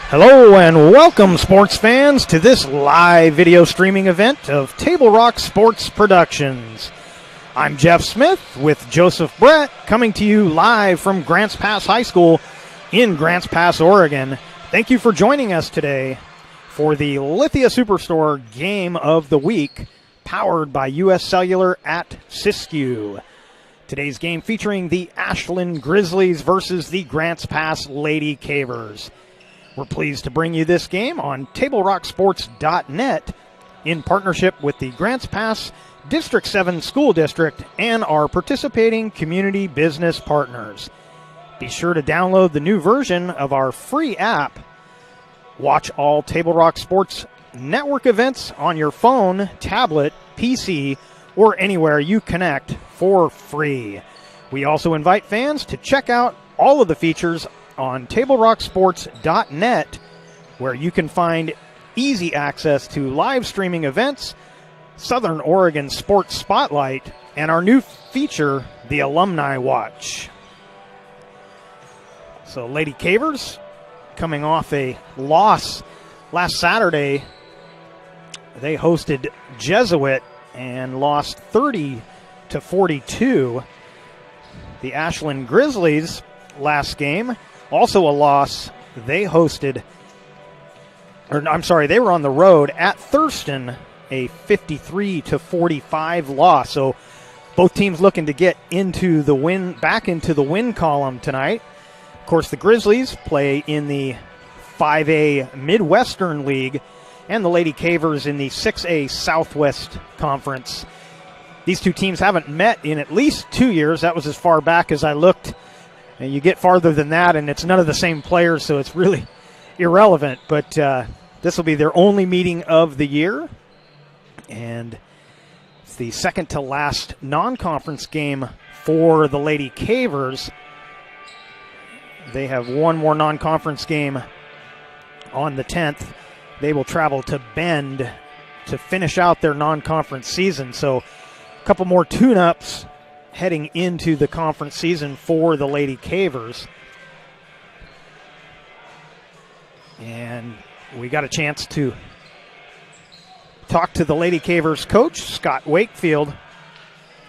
Hello and welcome, sports fans, to this live video streaming event of Table Rock Sports Productions. I'm Jeff Smith with Joseph Brett, coming to you live from Grants Pass High School in Grants Pass, Oregon. Thank you for joining us today for the Lithia Superstore Game of the Week, powered by U.S. Cellular at Siskiyou. Today's game featuring the Ashland Grizzlies versus the Grants Pass Lady Cavers. We're pleased to bring you this game on TableRockSports.net in partnership with the Grants Pass District 7 School District and our participating community business partners. Be sure to download the new version of our free app. Watch all Table Rock Sports Network events on your phone, tablet, PC, or anywhere you connect for free. We also invite fans to check out all of the features on TableRockSports.net, where you can find easy access to live streaming events, Southern Oregon Sports Spotlight, and our new feature, the Alumni Watch. So Lady Cavers, coming off a loss last Saturday, they hosted Jesuit and lost 30-42. The Ashland Grizzlies last game, also a loss. They were on the road at Thurston, a 53-45 loss. So both teams looking to get back into the win column tonight. Of course, the Grizzlies play in the 5A Midwestern League, and the Lady Cavers in the 6A Southwest Conference. These two teams haven't met in at least 2 years. That was as far back as I looked. And you get farther than that, and it's none of the same players, so it's really irrelevant. But this will be their only meeting of the year. And it's the second to last non-conference game for the Lady Cavers. They have one more non-conference game on the 10th. They will travel to Bend to finish out their non-conference season. So a couple more tune-ups heading into the conference season for the Lady Cavers. And we got a chance to talk to the Lady Cavers coach, Scott Wakefield,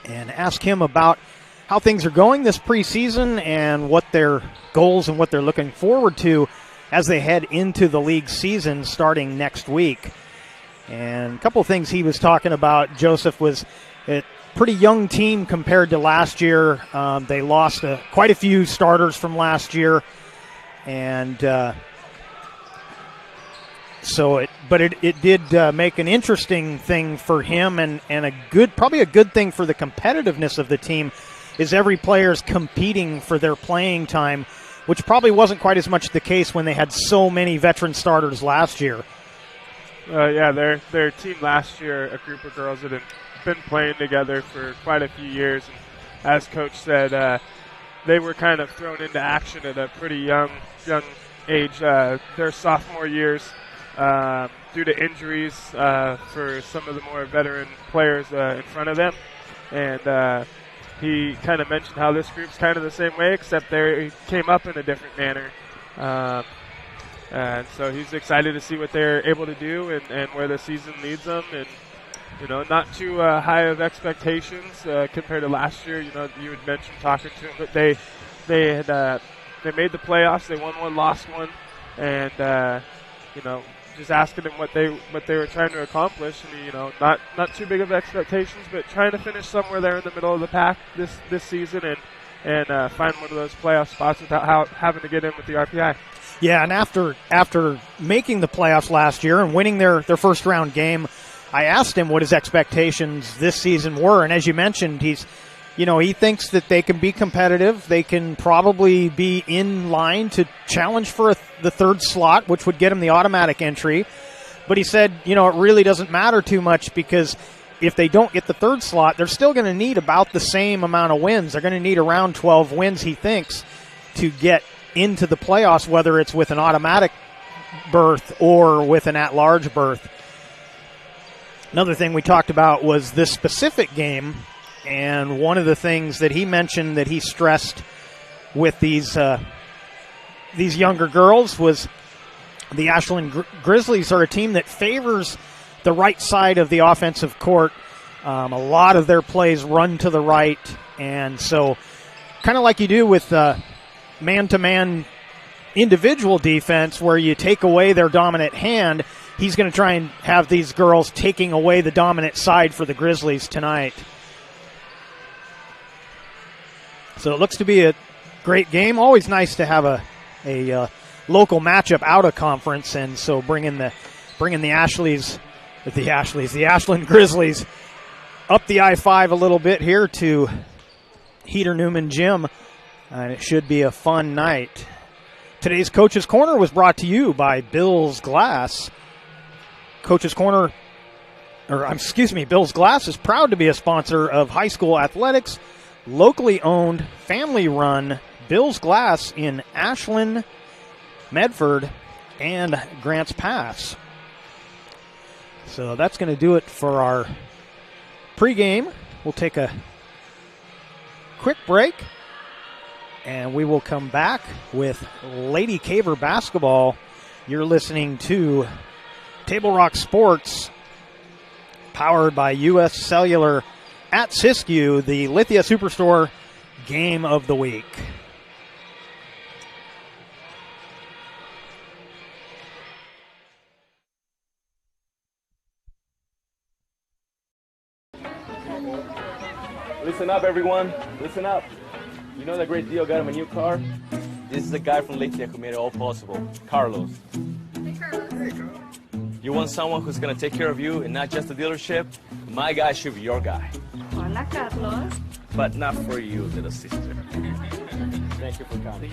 and ask him about how things are going this preseason and what their goals and what they're looking forward to as they head into the league season starting next week. And a couple of things he was talking about, Joseph, was a pretty young team compared to last year. They lost quite a few starters from last year, and it did make an interesting thing for him, and probably a good thing for the competitiveness of the team is every player is competing for their playing time, which probably wasn't quite as much the case when they had so many veteran starters last year. Their team last year, a group of girls that had been playing together for quite a few years, and as Coach said, they were kind of thrown into action at a pretty young age. Their sophomore years, due to injuries for some of the more veteran players in front of them, and he kind of mentioned how this group's kind of the same way, except they came up in a different manner. And so he's excited to see what they're able to do and where the season leads them. And, not too high of expectations compared to last year. You had mentioned talking to him, but they made the playoffs. They won one, lost one, and just asking him what they were trying to accomplish. And not too big of expectations, but trying to finish somewhere there in the middle of the pack this season and find one of those playoff spots without having to get in with the RPI. Yeah, and after making the playoffs last year and winning their first round game, I asked him what his expectations this season were, and as you mentioned, he thinks that they can be competitive. They can probably be in line to challenge for the third slot, which would get them the automatic entry. But he said, it really doesn't matter too much, because if they don't get the third slot, they're still going to need about the same amount of wins. They're going to need around 12 wins, he thinks, to get into the playoffs, whether it's with an automatic berth or with an at-large berth. Another thing we talked about was this specific game, and one of the things that he mentioned that he stressed with these younger girls was The Ashland Grizzlies are a team that favors the right side of the offensive court. A lot of their plays run to the right, and so kind of like you do with man-to-man individual defense where you take away their dominant hand, he's going to try and have these girls taking away the dominant side for the Grizzlies tonight. So it looks to be a great game. Always nice to have a local matchup out of conference, and so bringing the Ashland Grizzlies up the I-5 a little bit here to Heater Newman Gym, and it should be a fun night. Today's Coach's Corner was brought to you by Bill's Glass. Bill's Glass is proud to be a sponsor of high school athletics. Locally owned, family-run Bill's Glass in Ashland, Medford, and Grants Pass. So that's going to do it for our pregame. We'll take a quick break, and we will come back with Lady Caver basketball. You're listening to Table Rock Sports, powered by U.S. Cellular at Siskiyou, the Lithia Superstore Game of the Week. Listen up, everyone. Listen up. You know that great deal got him a new car? This is the guy from Lithia who made it all possible, Carlos. Hey, Carlos. Hey, Carlos. You want someone who's going to take care of you and not just the dealership? My guy should be your guy. Hola, Carlos. But not for you, little sister. Thank you for coming.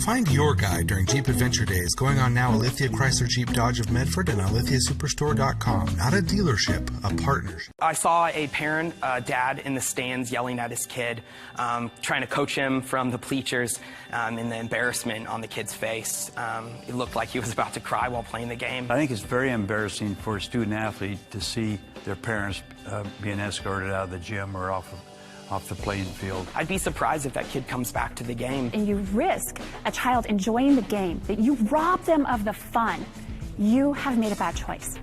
Find your guy during Jeep Adventure Days going on now at Lithia Chrysler Jeep Dodge of Medford and on lithiasuperstore.com. Not a dealership, a partnership. I saw a parent, dad in the stands yelling at his kid, trying to coach him from the bleachers, and the embarrassment on the kid's face. It looked like he was about to cry while playing the game. I think it's very embarrassing for a student athlete to see their parents being escorted out of the gym or off the playing field. I'd be surprised if that kid comes back to the game. And you risk a child enjoying the game, that you rob them of the fun. You have made a bad choice.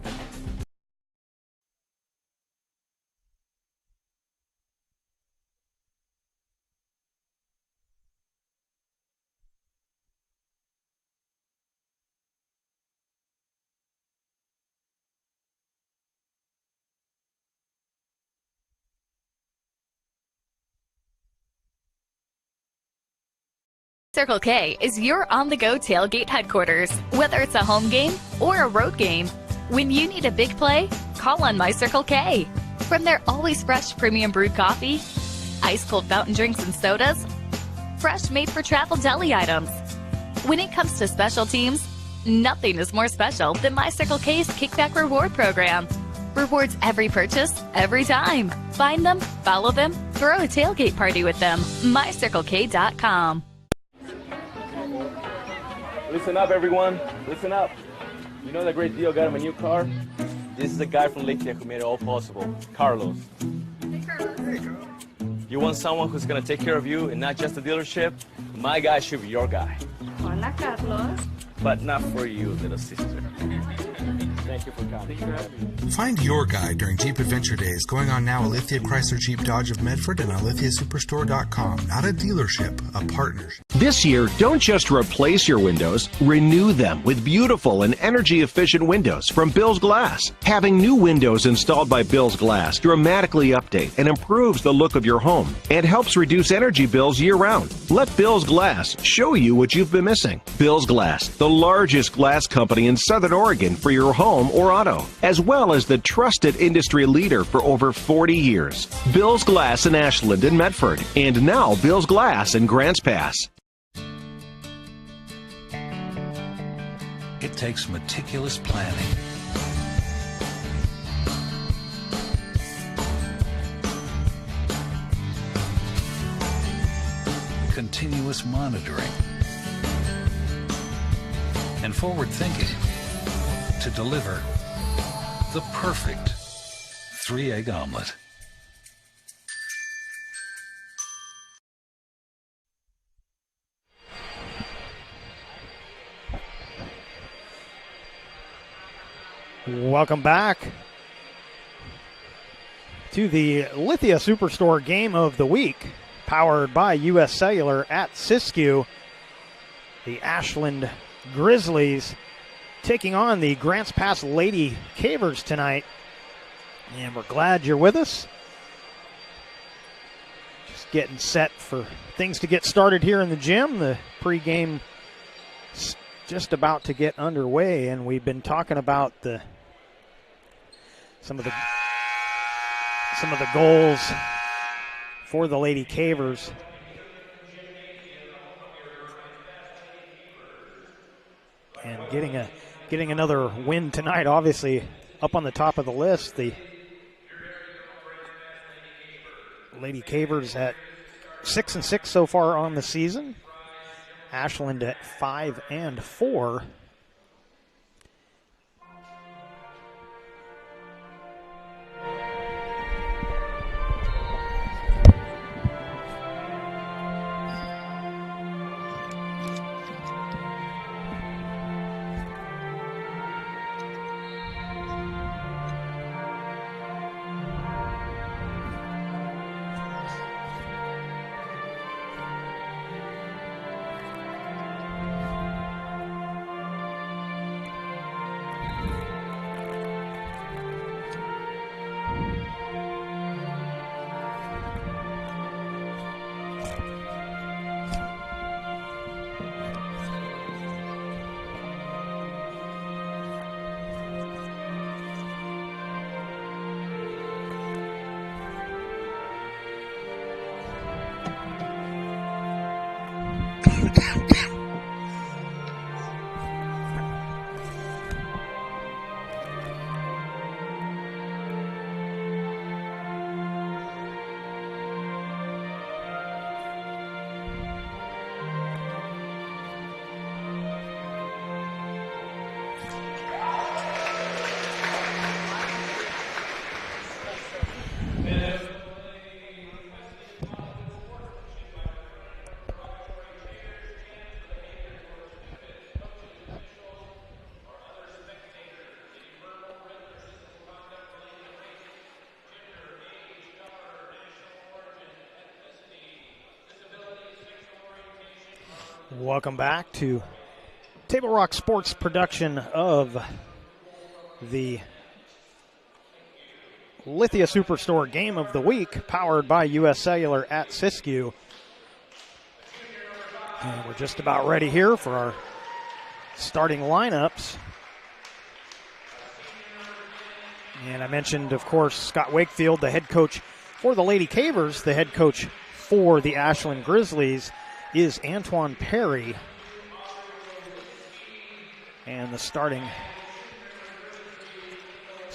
Circle K is your on-the-go tailgate headquarters. Whether it's a home game or a road game, when you need a big play, call on My Circle K. From their always fresh premium brewed coffee, ice-cold fountain drinks and sodas, fresh made-for-travel deli items. When it comes to special teams, nothing is more special than My Circle K's Kickback Reward Program. Rewards every purchase, every time. Find them, follow them, throw a tailgate party with them. MyCircleK.com. Listen up, everyone. Listen up. You know that great deal got him a new car? This is the guy from Lithia who made it all possible, Carlos. Hey, Carlos. Hey, Carlos. You want someone who's going to take care of you and not just the dealership? My guy should be your guy. Hola, Carlos. But not for you, little sister. Thank you for coming. Find your guy during Jeep Adventure Days going on now at Lithia Chrysler Jeep Dodge of Medford and on lithiasuperstore.com. Not a dealership, a partnership. This year, don't just replace your windows, renew them with beautiful and energy-efficient windows from Bill's Glass. Having new windows installed by Bill's Glass dramatically update and improves the look of your home and helps reduce energy bills year-round. Let Bill's Glass show you what you've been missing. Bill's Glass, the largest glass company in Southern Oregon for your home or auto, as well as the trusted industry leader for over 40 years. Bill's Glass in Ashland and Medford, and now Bill's Glass in Grants Pass. It takes meticulous planning, continuous monitoring, and forward thinking to deliver the perfect 3-egg omelet. Welcome back to the Lithia Superstore Game of the Week, powered by U.S. Cellular at Siskiyou. The Ashland Grizzlies taking on the Grants Pass Lady Cavers tonight. And we're glad you're with us. Just getting set for things to get started here in the gym. The pregame just about to get underway, and we've been talking about some of the goals for the Lady Cavers. And getting another win tonight, obviously up on the top of the list. The Lady Cavers at 6-6 so far on the season. Ashland at 5-4. Welcome back to Table Rock Sports production of the Lithia Superstore Game of the Week, powered by U.S. Cellular at Siskiyou. And we're just about ready here for our starting lineups. And I mentioned, of course, Scott Wakefield, the head coach for the Lady Cavers. The head coach for the Ashland Grizzlies is Antoine Perry. And the starting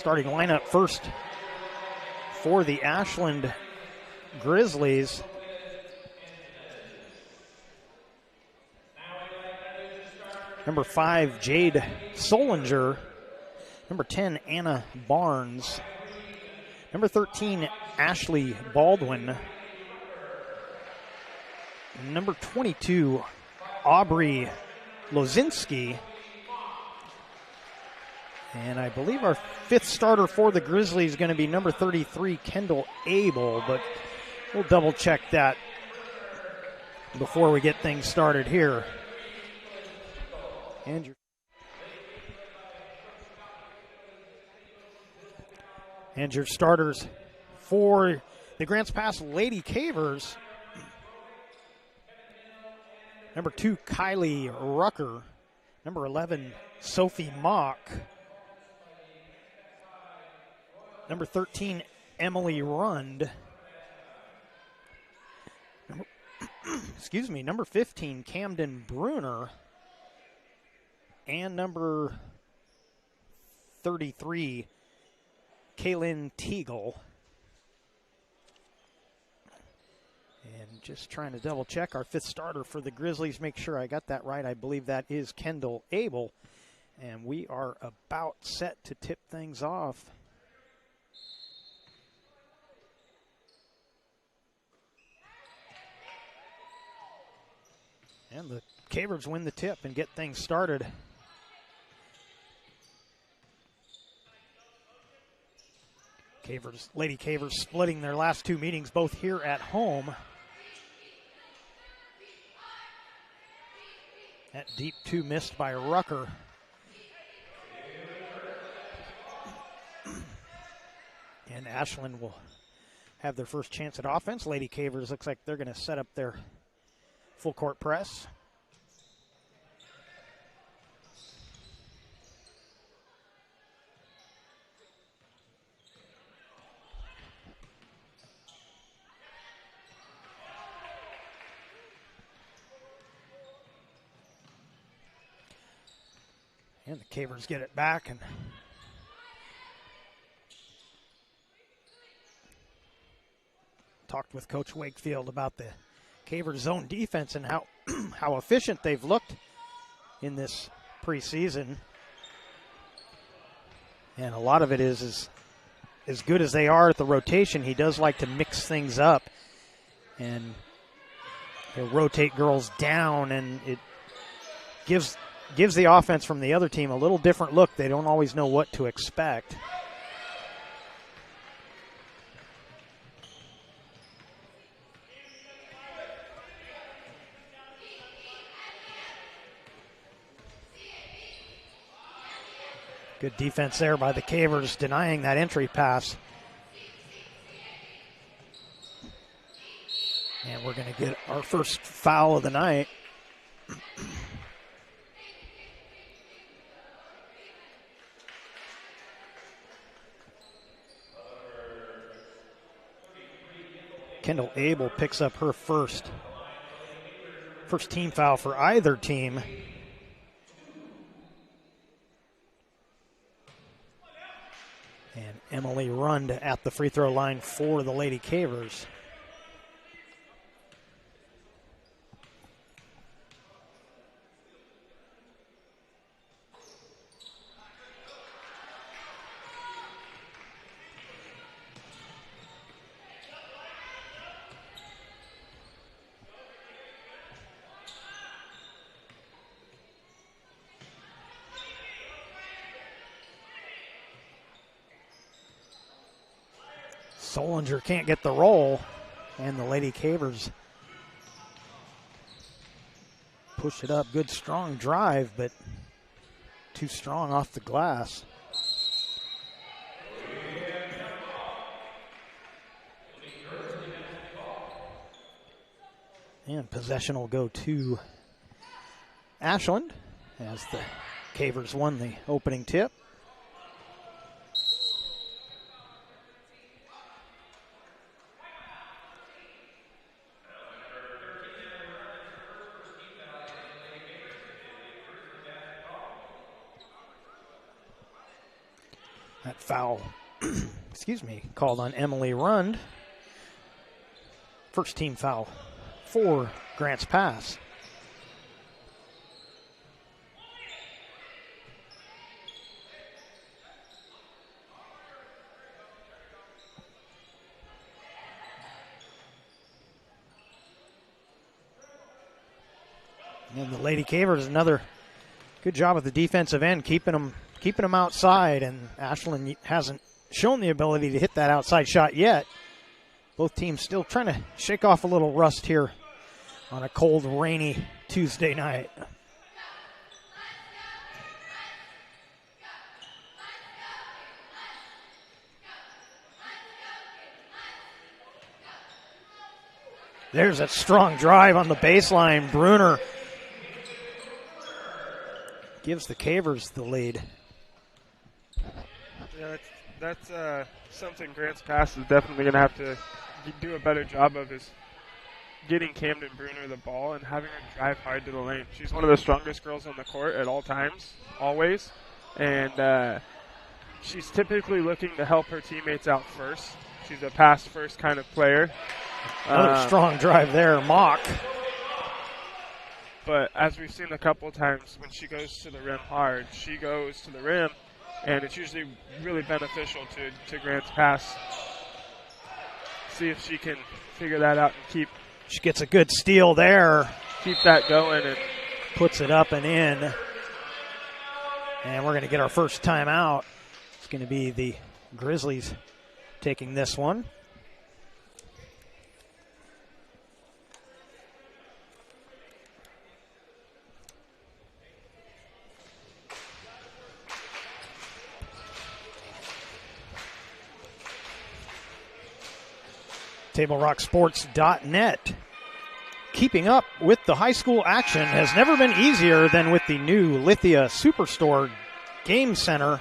lineup first for the Ashland Grizzlies. Number 5, Jade Solinger. Number 10, Anna Barnes. Number 13, Ashley Baldwin. Number 22, Aubrey Lozinski. And I believe our fifth starter for the Grizzlies is going to be number 33, Kendall Abel, but we'll double check that before we get things started here. And your starters for the Grants Pass Lady Cavers. Number 2, Kylie Rucker. Number 11, Sophie Mock. Number 13, Emily Rund. Number 15, Camden Bruner. And number 33, Kaylin Teagle. And just trying to double check our fifth starter for the Grizzlies. Make sure I got that right. I believe that is Kendall Abel. And we are about set to tip things off. And the Cavers win the tip and get things started. Lady Cavers splitting their last two meetings, both here at home. That deep two missed by Rucker. And Ashland will have their first chance at offense. Lady Cavers looks like they're going to set up their full court press. And the Cavers get it back, and talked with Coach Wakefield about the Cavers zone defense and how efficient they've looked in this preseason. And a lot of it is as good as they are at the rotation, he does like to mix things up, and he'll rotate girls down, and it gives the offense from the other team a little different look. They don't always know what to expect. Good defense there by the Cavers, denying that entry pass. And we're going to get our first foul of the night. Kendall Abel picks up her first team foul for either team. And Emily Rund at the free throw line for the Lady Cavers. Solinger can't get the roll, and the Lady Cavers push it up. Good strong drive, but too strong off the glass. And possession will go to Ashland as the Cavers won the opening tip. That foul, called on Emily Rund. First team foul for Grants Pass. And the Lady Cavers, another good job at the defensive end, keeping them outside, and Ashland hasn't shown the ability to hit that outside shot yet. Both teams still trying to shake off a little rust here on a cold, rainy Tuesday night. There's that strong drive on the baseline. Bruner gives the Cavers the lead. Yeah, that's something Grants Pass is definitely going to have to do a better job of, is getting Camden Bruner the ball and having her drive hard to the lane. She's one of the strongest girls on the court at all times, always, and she's typically looking to help her teammates out first. She's a pass-first kind of player. Another strong drive there, Mock. But as we've seen a couple times, when she goes to the rim hard, she goes to the rim, and it's usually really beneficial to Grants Pass. See if she can figure that out and keep. She gets a good steal there. Keep that going and puts it up and in. And we're going to get our first timeout. It's going to be the Grizzlies taking this one. TableRockSports.net. Keeping up with the high school action has never been easier than with the new Lithia Superstore Game Center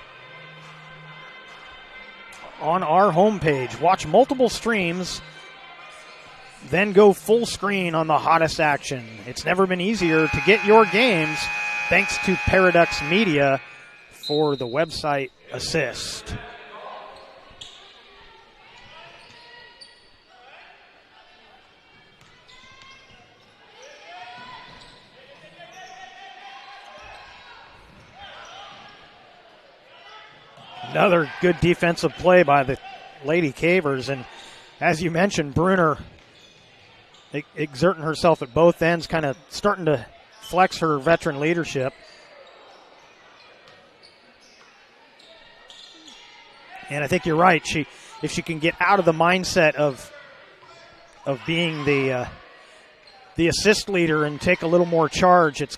on our homepage. Watch multiple streams, then go full screen on the hottest action. It's never been easier to get your games thanks to Paradox Media for the website assist. Another good defensive play by the Lady Cavers. And as you mentioned, Bruner exerting herself at both ends, kind of starting to flex her veteran leadership. And I think you're right. If she can get out of the mindset of being the assist leader and take a little more charge, it's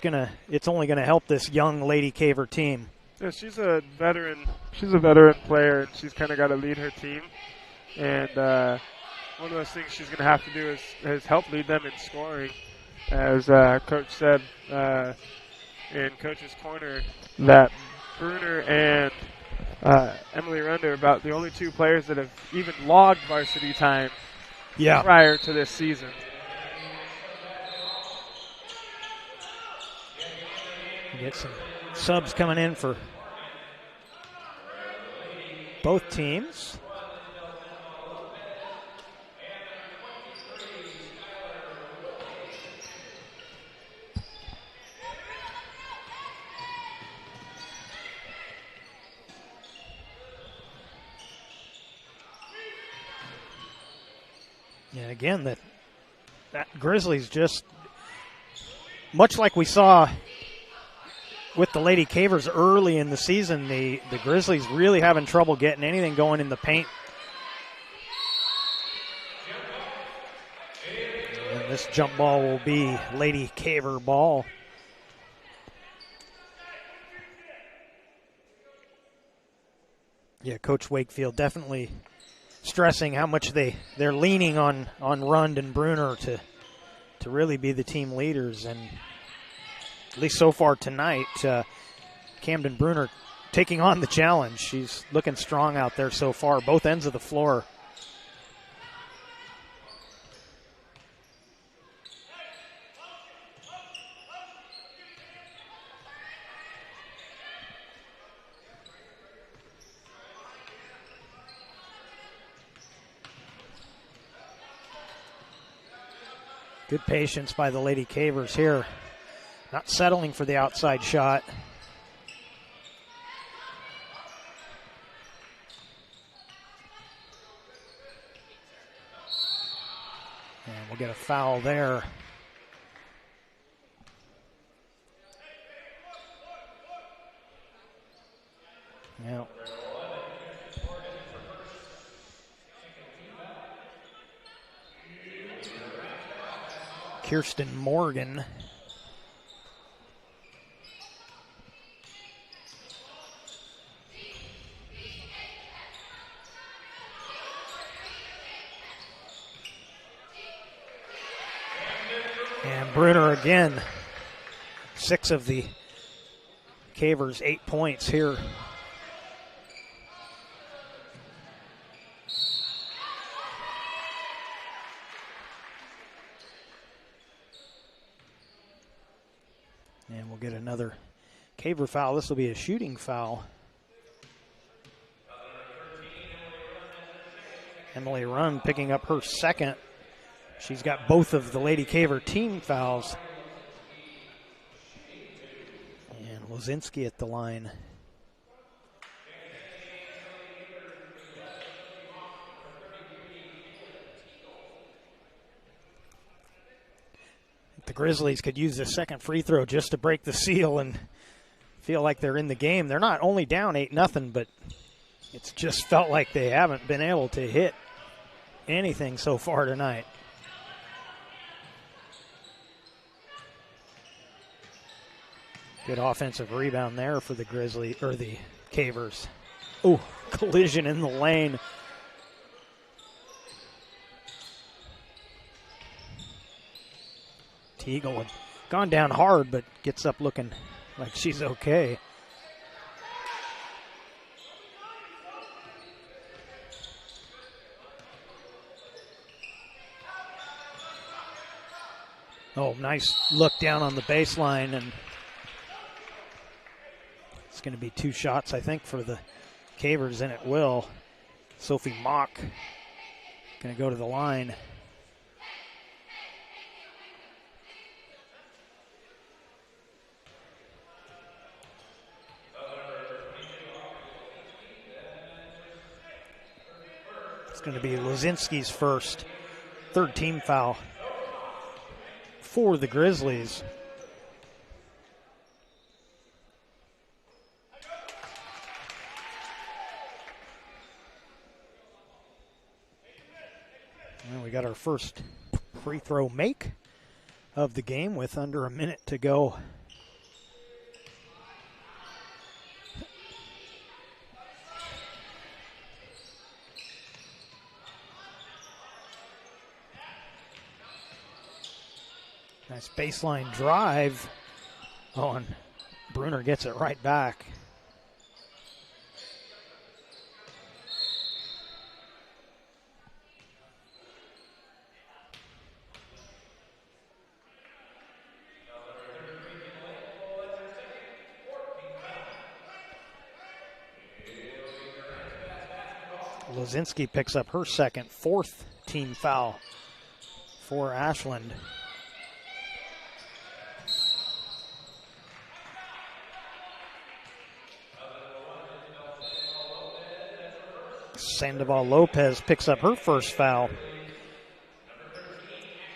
only gonna help this young Lady Caver team. Yeah, she's a veteran. She's a veteran player, and she's kind of got to lead her team. And one of those things she's going to have to do is help lead them in scoring. As Coach said in Coach's Corner, that Bruner and Emily Render are about the only two players that have even logged varsity time prior to this season. Get some subs coming in for both teams. Yeah, again, that Grizzlies just, much like we saw with the Lady Cavers early in the season, the Grizzlies really having trouble getting anything going in the paint. And this jump ball will be Lady Caver ball. Yeah, Coach Wakefield definitely stressing how much they're leaning on Rund and Bruner to really be the team leaders. And at least so far tonight, Camden Bruner taking on the challenge. She's looking strong out there so far, both ends of the floor. Good patience by the Lady Cavers here. Not settling for the outside shot. And we'll get a foul there. Yeah. Kirsten Morgan. And Bruner again. 6 of the Cavers' 8 points here. And we'll get another Caver foul. This will be a shooting foul. Emily Rund picking up her second. She's got both of the Lady Caver team fouls. And Lozinski at the line. The Grizzlies could use the second free throw just to break the seal and feel like they're in the game. They're not only down 8-0, but It's just felt like they haven't been able to hit anything so far tonight. Good offensive rebound there for the Cavers. Oh, collision in the lane. Teagle had gone down hard, but gets up looking like she's okay. Oh, nice look down on the baseline, and it's going to be 2 shots, I think, for the Cavers, and it will. Sophie Mock going to go to the line. It's going to be Lozinski's first, 3rd team foul for the Grizzlies. And we got our first free throw make of the game with under a minute to go. Nice baseline drive. Oh, and Bruner gets it right back. Lozinski picks up her second, 4th team foul for Ashland. Sandoval Lopez picks up her first foul.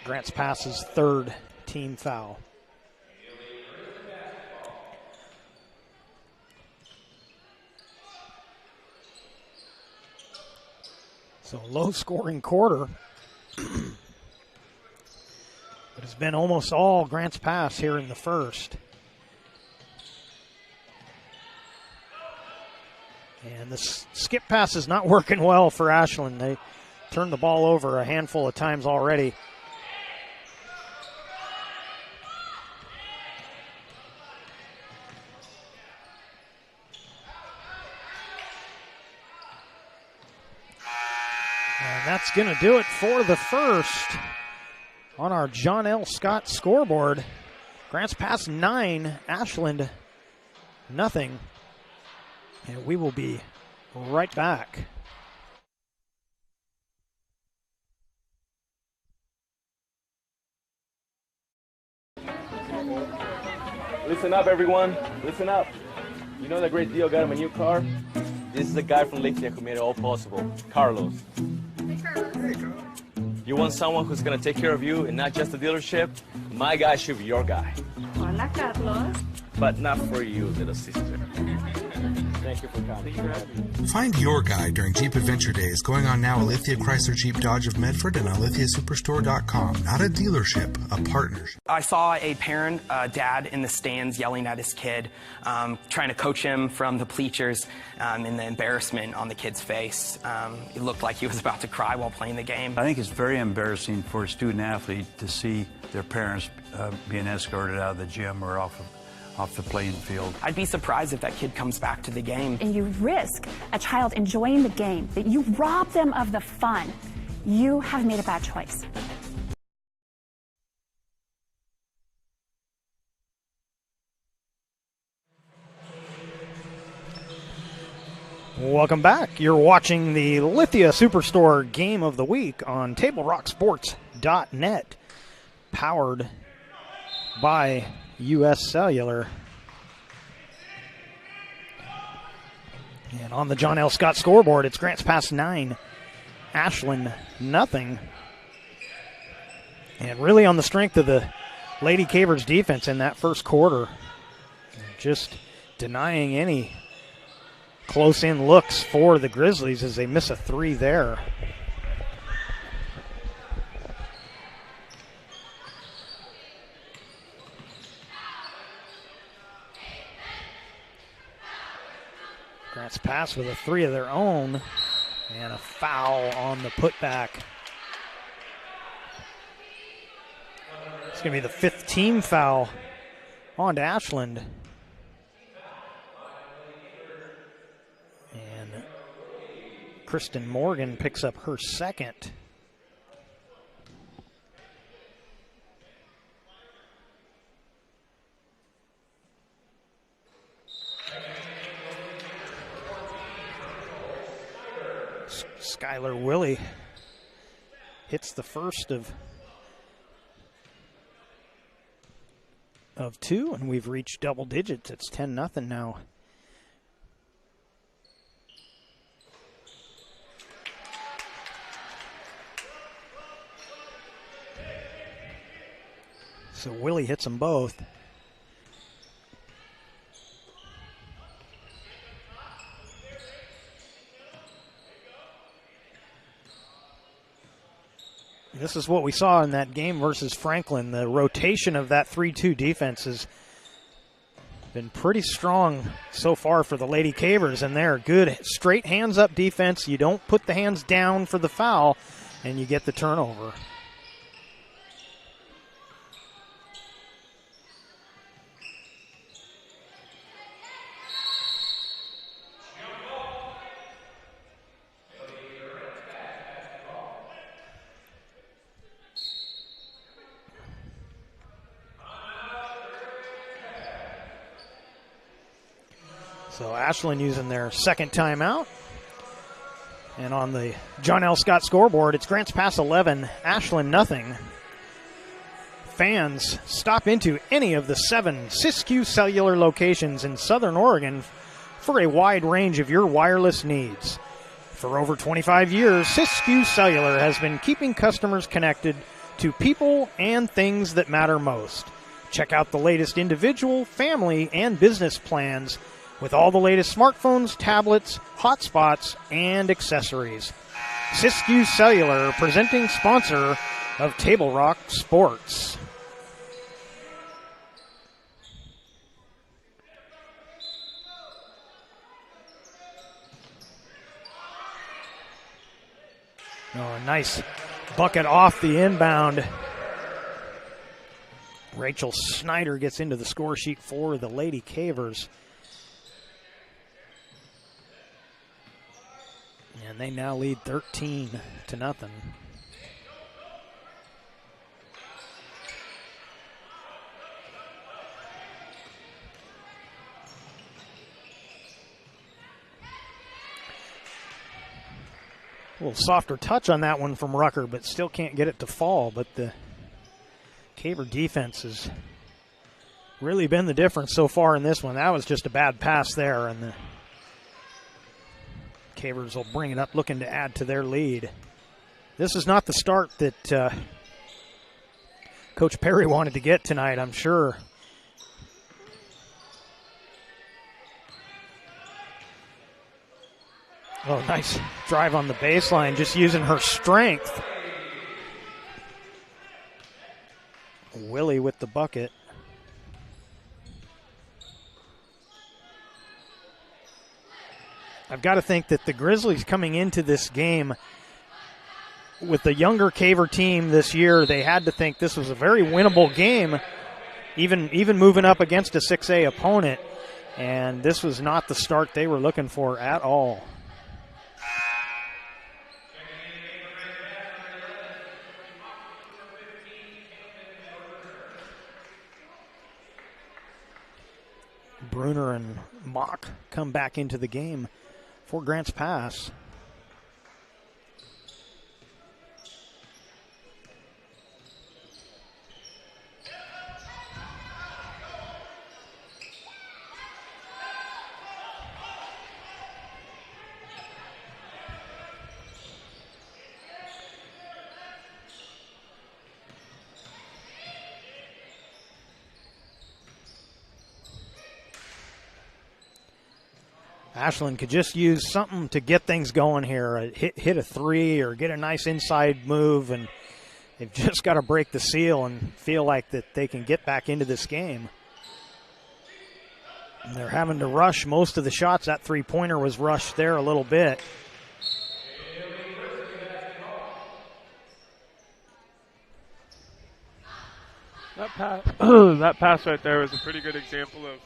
Grants Pass's 3rd team foul. So low scoring quarter. But it's been almost all Grants Pass here in the first. And the skip pass is not working well for Ashland. They turned the ball over a handful of times already. And that's going to do it for the first on our John L. Scott scoreboard. Grants Pass 9, Ashland nothing. And we will be right back. Listen up, everyone. Listen up. You know that great deal got him a new car? This is the guy from Lake who made it all possible, Carlos. Hey, Carlos. Hey, Carlos. You want someone who's going to take care of you and not just the dealership? My guy should be your guy. Hola, Carlos. But not for you, little sister. Thank you for coming. Find your guy during Jeep Adventure Days going on now at Lithia Chrysler Jeep Dodge of Medford and on lithiasuperstore.com. Not a dealership, a partnership. I saw a parent, dad in the stands yelling at his kid, trying to coach him from the bleachers, and the embarrassment on the kid's face. It looked like he was about to cry while playing the game. I think it's very embarrassing for a student athlete to see their parents being escorted out of the gym or off the playing field. I'd be surprised if that kid comes back to the game. And you risk a child enjoying the game, that you rob them of the fun. You have made a bad choice. Welcome back. You're watching the Lithia Superstore Game of the Week on TableRockSports.net, powered by U.S. Cellular. And on the John L. Scott scoreboard, it's Grants Pass 9, Ashland nothing. And really on the strength of the Lady Cavers defense in that first quarter, just denying any close-in looks for the Grizzlies as they miss a three there. Grants Pass with a three of their own and a foul on the putback. It's going to be the fifth team foul on to Ashland. And Kristen Morgan picks up her second. Skylar Willie hits the first of two, and we've reached double digits. It's 10-0 now. So Willie hits them both. This is what we saw in that game versus Franklin. The rotation of that 3-2 defense has been pretty strong so far for the Lady Cavers, and they're good straight hands-up defense. You don't put the hands down for the foul, and you get the turnover. So Ashland using their second timeout. And on the John L. Scott scoreboard, it's Grants Pass 11, Ashland nothing. Fans stop into any of the 7 Siskiyou Cellular locations in Southern Oregon for a wide range of your wireless needs. For over 25 years, Siskiyou Cellular has been keeping customers connected to people and things that matter most. Check out the latest individual, family, and business plans with all the latest smartphones, tablets, hotspots, and accessories. Siskiyou Cellular, presenting sponsor of Table Rock Sports. Oh, nice bucket off the inbound. Rachel Snyder gets into the score sheet for the Lady Cavers. And they now lead 13-0. A little softer touch on that one from Rucker, but still can't get it to fall. But the Caver defense has really been the difference so far in this one. That was just a bad pass there, and the Cavers will bring it up, looking to add to their lead. This is not the start that Coach Perry wanted to get tonight, I'm sure. Oh, nice drive on the baseline, just using her strength. Willie with the bucket. I've got to think that the Grizzlies coming into this game with the younger Caver team this year, they had to think this was a very winnable game, even moving up against a 6A opponent, and this was not the start they were looking for at all. Bruner and Mock come back into the game for Grants Pass. Ashland could just use something to get things going here. Hit a three or get a nice inside move, and they've just got to break the seal and feel like that they can get back into this game. And they're having to rush most of the shots. That three-pointer was rushed there a little bit. That pass right there was a pretty good example of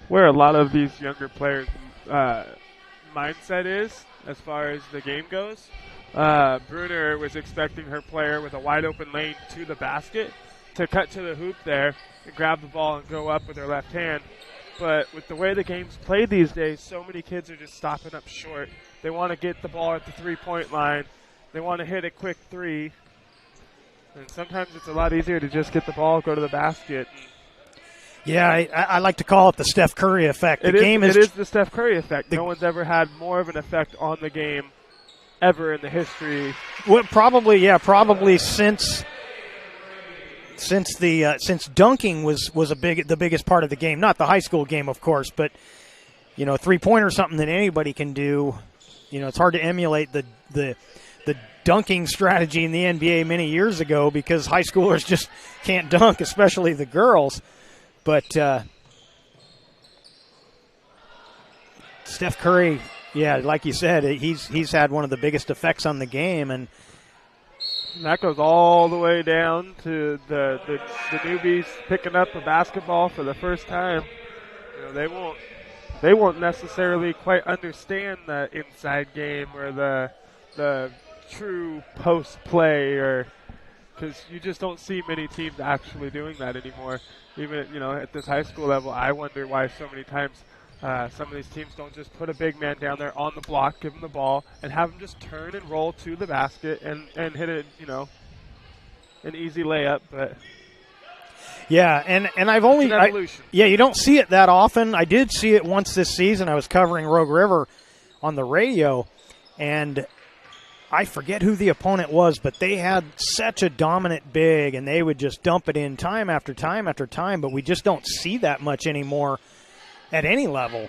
where a lot of these younger players' mindset is as far as the game goes. Bruner was expecting her player with a wide open lane to the basket to cut to the hoop there and grab the ball and go up with her left hand. But with the way the game's played these days, so many kids are just stopping up short. They want to get the ball at the three-point line. They want to hit a quick three. And sometimes it's a lot easier to just get the ball, go to the basket. Yeah, I like to call it the Steph Curry effect. It is the Steph Curry effect. No one's ever had more of an effect on the game ever in the history. Well, probably since dunking was the biggest part of the game. Not the high school game, of course, but three-pointer is something that anybody can do. It's hard to emulate the dunking strategy in the NBA many years ago because high schoolers just can't dunk, especially the girls. But Steph Curry, yeah, like you said, he's had one of the biggest effects on the game, and that goes all the way down to the newbies picking up a basketball for the first time. They won't necessarily quite understand the inside game or the true post play, or because you just don't see many teams actually doing that anymore. Even at this high school level, I wonder why so many times some of these teams don't just put a big man down there on the block, give him the ball, and have him just turn and roll to the basket and hit it, an easy layup. But yeah, and I've only you don't see it that often. I did see it once this season. I was covering Rogue River on the radio, and I forget who the opponent was, but they had such a dominant big, and they would just dump it in time after time after time, but we just don't see that much anymore at any level.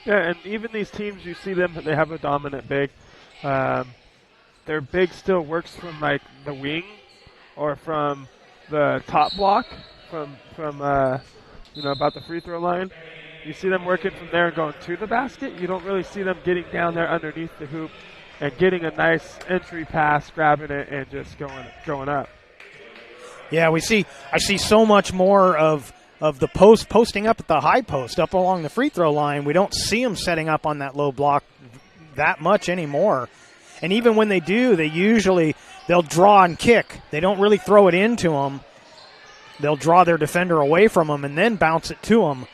Yeah, and even these teams, you see them, they have a dominant big. Their big still works from, like, the wing or from the top block, from about the free throw line. You see them working from there and going to the basket. You don't really see them getting down there underneath the hoop and getting a nice entry pass, grabbing it, and just going up. Yeah, I see so much more of the posting up at the high post, up along the free throw line. We don't see them setting up on that low block that much anymore. And even when they do, they'll draw and kick. They don't really throw it into them. They'll draw their defender away from them and then bounce it to them,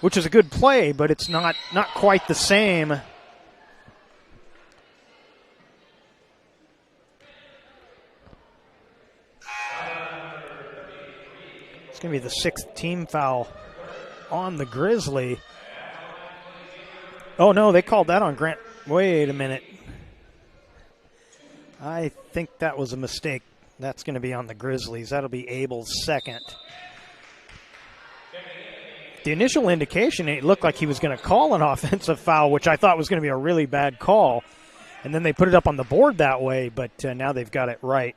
which is a good play, but it's not quite the same. It's going to be the sixth team foul on the Grizzly. Oh, no, they called that on Grant. Wait a minute. I think that was a mistake. That's going to be on the Grizzlies. That'll be Abel's second. The initial indication, it looked like he was going to call an offensive foul, which I thought was going to be a really bad call. And then they put it up on the board that way, but now they've got it right.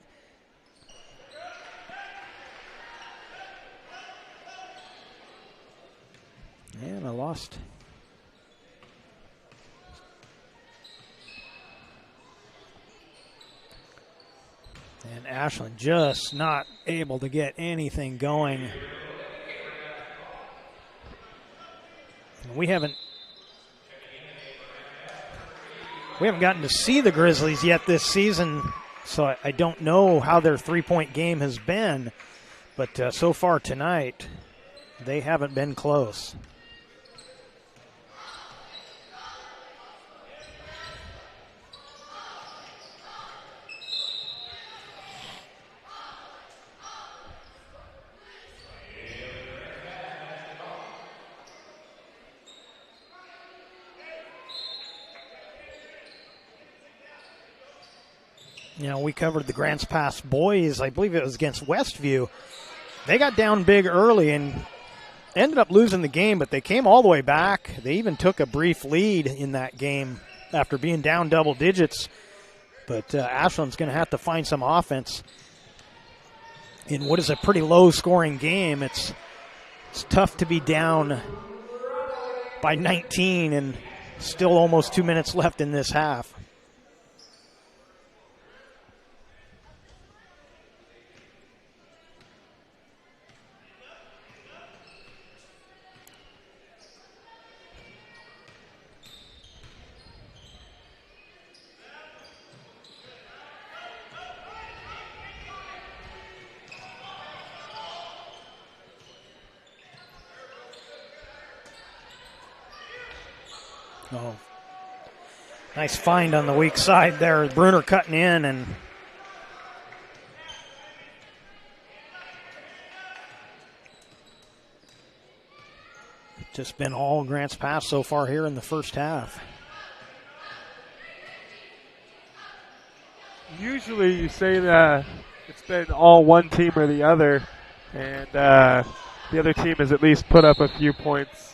And I lost. And Ashland just not able to get anything going. We haven't gotten to see the Grizzlies yet this season, so I don't know how their three-point game has been. But so far tonight, they haven't been close. We covered the Grants Pass boys. I believe it was against Westview. They got down big early, and ended up losing the game, but they came all the way back. They even took a brief lead in that game after being down double digits. But Ashland's going to have to find some offense in what is a pretty low-scoring game. It's tough to be down by 19 and still almost 2 minutes left in this half. Oh, nice find on the weak side there. Bruner cutting in, and just been all Grant's Pass so far here in the first half. Usually you say that it's been all one team or the other, and the other team has at least put up a few points.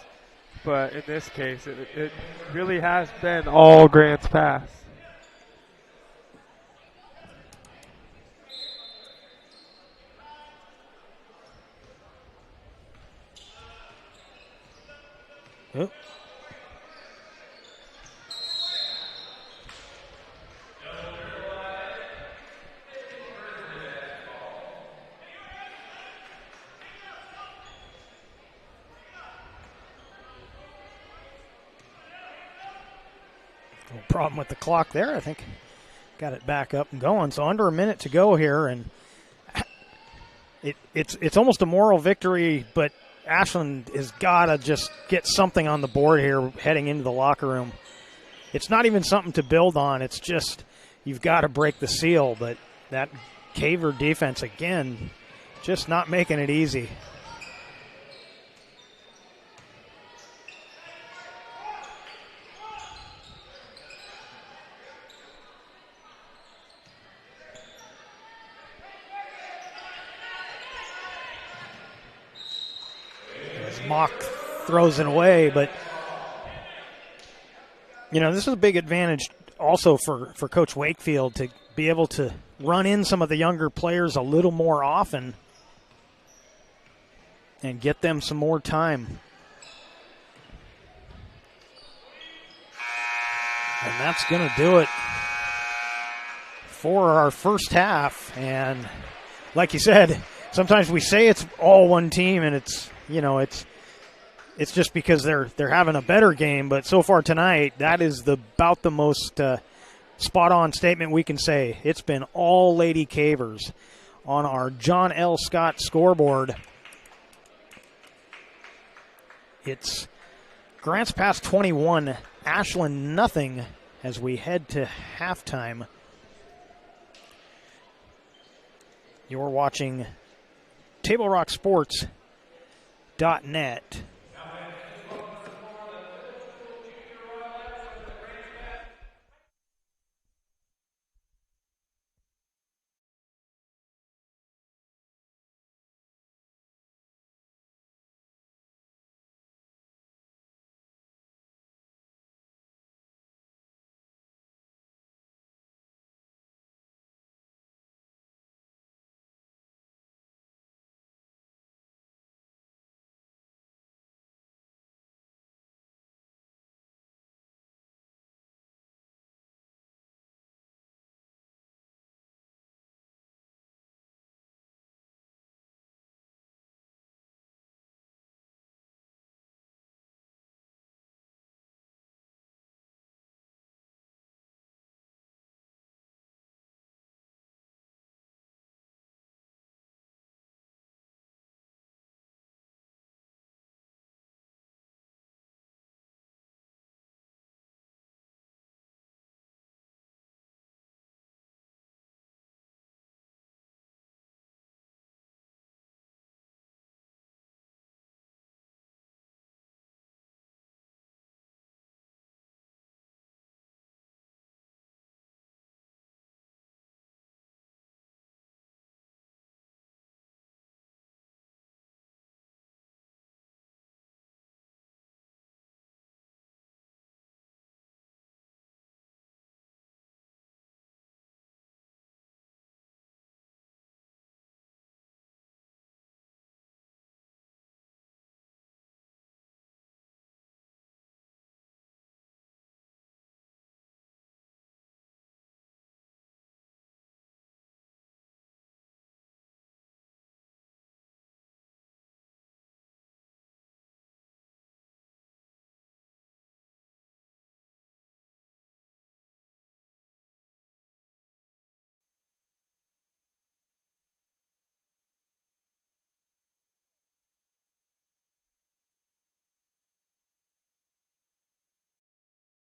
But in this case, it really has been all Grants Pass. Yep. No problem with the clock there. I think got it back up and going. So under a minute to go here, and it's almost a moral victory, but Ashland has got to just get something on the board here heading into the locker room. It's not even something to build on. It's just you've got to break the seal, but that Caver defense, again, just not making it easy. Mock throws it away, but this is a big advantage also for Coach Wakefield to be able to run in some of the younger players a little more often and get them some more time. And that's going to do it for our first half. And like you said, sometimes we say it's all one team, and it's just because they're having a better game. But so far tonight, that is about the most spot-on statement we can say. It's been all Lady Cavers on our John L. Scott scoreboard. It's Grants Pass 21, Ashland nothing as we head to halftime. You're watching TableRockSports.net.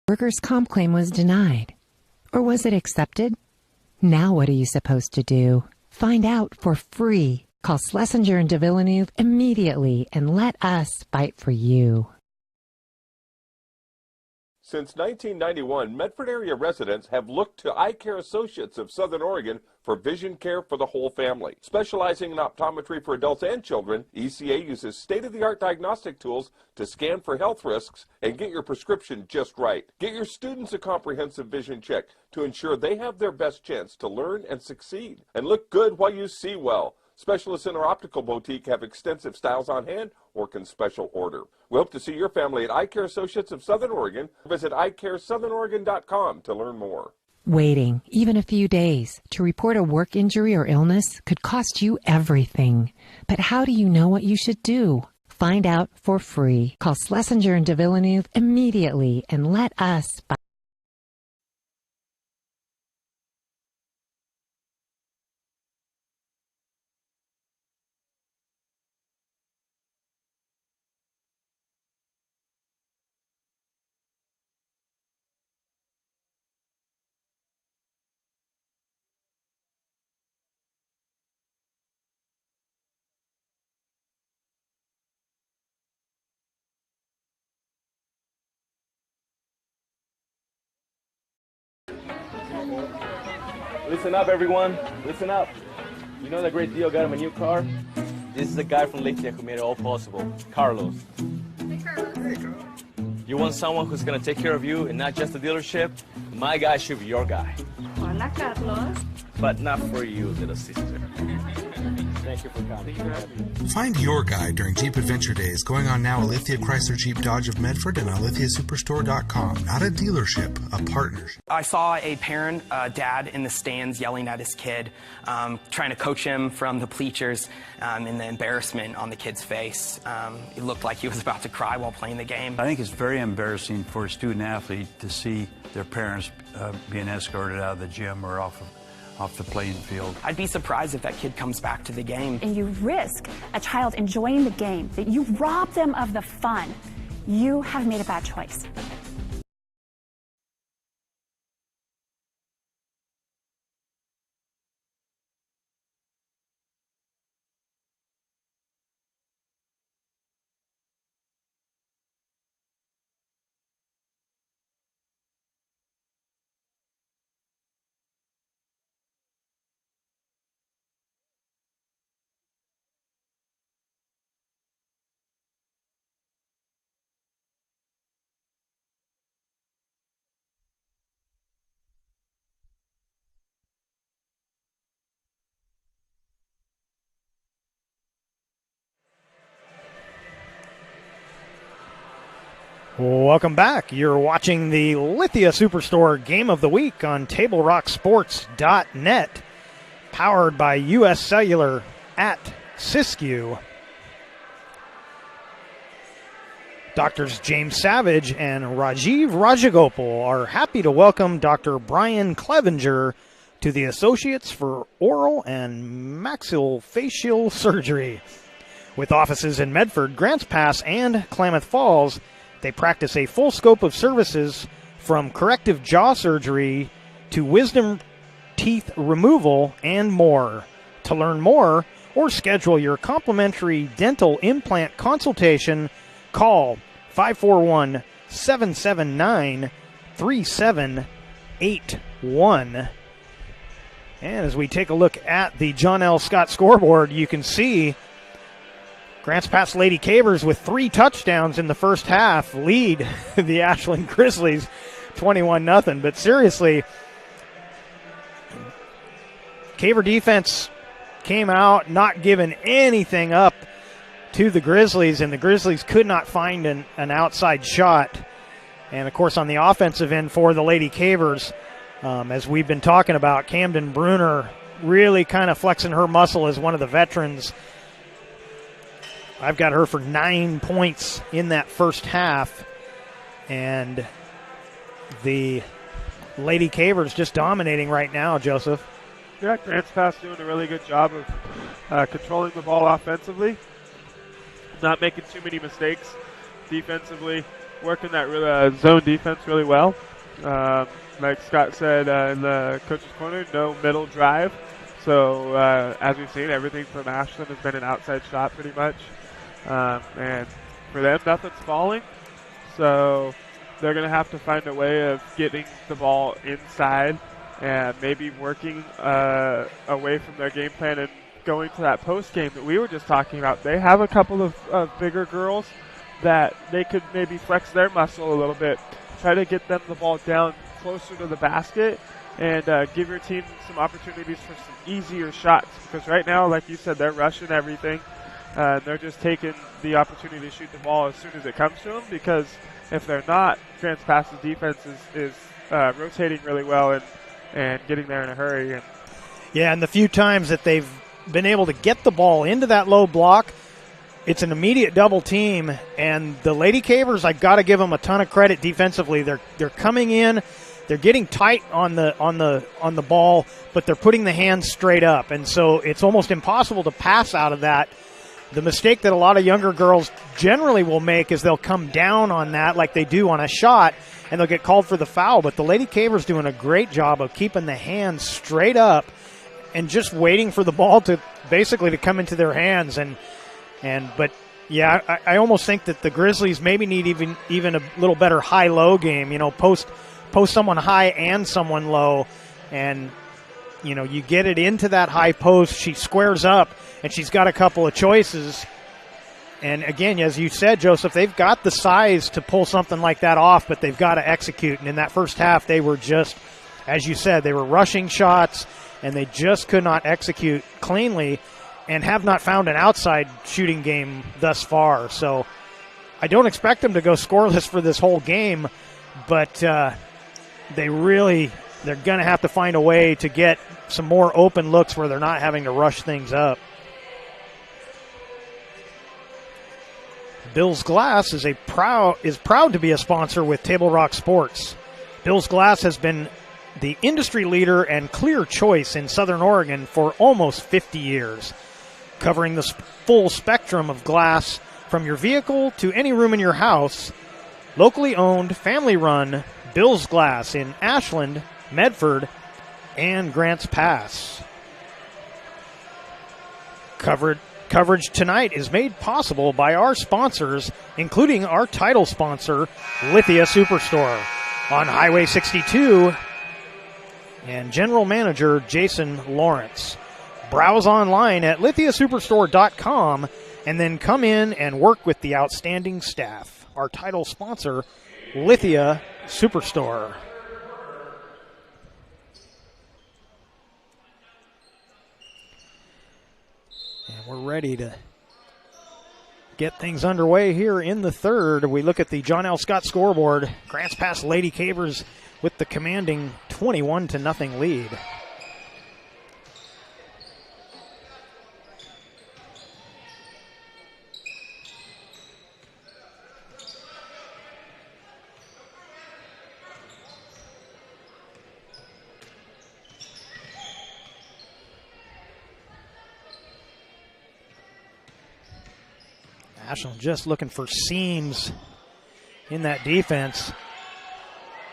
workers' comp claim was denied. Or was it accepted? Now what are you supposed to do? Find out for free. Call Schlesinger and de Villeneuve immediately and let us fight for you. Since 1991, Medford area residents have looked to Eye Care Associates of Southern Oregon for vision care for the whole family. Specializing in optometry for adults and children, ECA uses state-of-the-art diagnostic tools to scan for health risks and get your prescription just right. Get your students a comprehensive vision check to ensure they have their best chance to learn and succeed. And look good while you see well. Specialists in our optical boutique have extensive styles on hand or can special order. We hope to see your family at Eye Care Associates of Southern Oregon. Visit eyecaresouthern.com to learn more. Waiting, even a few days, to report a work injury or illness could cost you everything. But how do you know what you should do? Find out for free. Call Schlesinger and de Villeneuve immediately and let us buy. Listen up, everyone. Listen up. You know that great deal got him a new car? This is the guy from Lake who made it all possible. Carlos. Hey, Carlos. Hey, Carlos. You want someone who's going to take care of you and not just the dealership? My guy should be your guy. Hola, Carlos. But not for you, little sister. Thank you for coming. Find your guide during Jeep Adventure Days going on now at Lithia Chrysler Jeep Dodge of Medford and on lithiasuperstore.com. Not a dealership, a partnership. I saw a parent, dad in the stands yelling at his kid, trying to coach him from the bleachers, and the embarrassment on the kid's face. It looked like he was about to cry while playing the game. I think it's very embarrassing for a student athlete to see their parents being escorted out of the gym or off the playing field. I'd be surprised if that kid comes back to the game. And you risk a child enjoying the game, that you rob them of the fun. You have made a bad choice. Welcome back. You're watching the Lithia Superstore Game of the Week on TableRockSports.net, powered by U.S. Cellular at Siskiyou. Doctors James Savage and Rajiv Rajagopal are happy to welcome Dr. Brian Clevenger to the Associates for Oral and Maxillofacial Surgery. With offices in Medford, Grants Pass, and Klamath Falls, they practice a full scope of services from corrective jaw surgery to wisdom teeth removal and more. To learn more or schedule your complimentary dental implant consultation, call 541-779-3781. And as we take a look at the John L. Scott scoreboard, you can see Grants Pass Lady Cavers with 3 touchdowns in the first half lead the Ashland Grizzlies 21-0. But seriously, Caver defense came out not giving anything up to the Grizzlies, and the Grizzlies could not find an outside shot. And, of course, on the offensive end for the Lady Cavers, as we've been talking about, Camden Bruner really kind of flexing her muscle as one of the veterans. I've got her for 9 points in that first half, and the Lady Cavers just dominating right now, Joseph. Yeah, Grants Pass doing a really good job of controlling the ball offensively, not making too many mistakes defensively. working that zone defense really well. Like Scott said in the coach's corner, no middle drive. So as we've seen, everything from Ashland has been an outside shot pretty much. And for them, nothing's falling. So they're going to have to find a way of getting the ball inside and maybe working away from their game plan and going to that post game that we were just talking about. They have a couple of bigger girls that they could maybe flex their muscle a little bit, try to get them the ball down closer to the basket, and give your team some opportunities for some easier shots. Because right now, like you said, they're rushing everything. They're just taking the opportunity to shoot the ball as soon as it comes to them, because if they're not, Grants Pass's defense is rotating really well and getting there in a hurry. And the few times that they've been able to get the ball into that low block, it's an immediate double team, and the Lady Cavers, I've got to give them a ton of credit defensively. They're coming in, they're getting tight on the ball, but they're putting the hands straight up, and so it's almost impossible to pass out of that. The mistake that a lot of younger girls generally will make is they'll come down on that like they do on a shot, and they'll get called for the foul. But the Lady Cavers doing a great job of keeping the hands straight up and just waiting for the ball to basically to come into their hands. But yeah, I almost think that the Grizzlies maybe need even a little better high-low game. You know, post someone high and someone low, and you know, you get it into that high post. She squares up, and she's got a couple of choices. And again, as you said, Joseph, they've got the size to pull something like that off, but they've got to execute. And in that first half, they were just, as you said, they were rushing shots, and they just could not execute cleanly and have not found an outside shooting game thus far. So I don't expect them to go scoreless for this whole game, but they're going to have to find a way to get some more open looks where they're not having to rush things up. Bill's Glass is proud to be a sponsor with Table Rock Sports. Bill's Glass has been the industry leader and clear choice in Southern Oregon for almost 50 years, covering the full spectrum of glass from your vehicle to any room in your house. Locally owned, family-run Bill's Glass in Ashland, Medford, and Grants Pass. Coverage tonight is made possible by our sponsors, including our title sponsor, Lithia Superstore, on Highway 62, and General Manager Jason Lawrence. Browse online at lithiasuperstore.com and then come in and work with the outstanding staff. Our title sponsor, Lithia Superstore. And we're ready to get things underway here in the third. We look at the John L. Scott scoreboard. Grants Pass Lady Cavers with the commanding 21-0 lead. Ashland just looking for seams in that defense,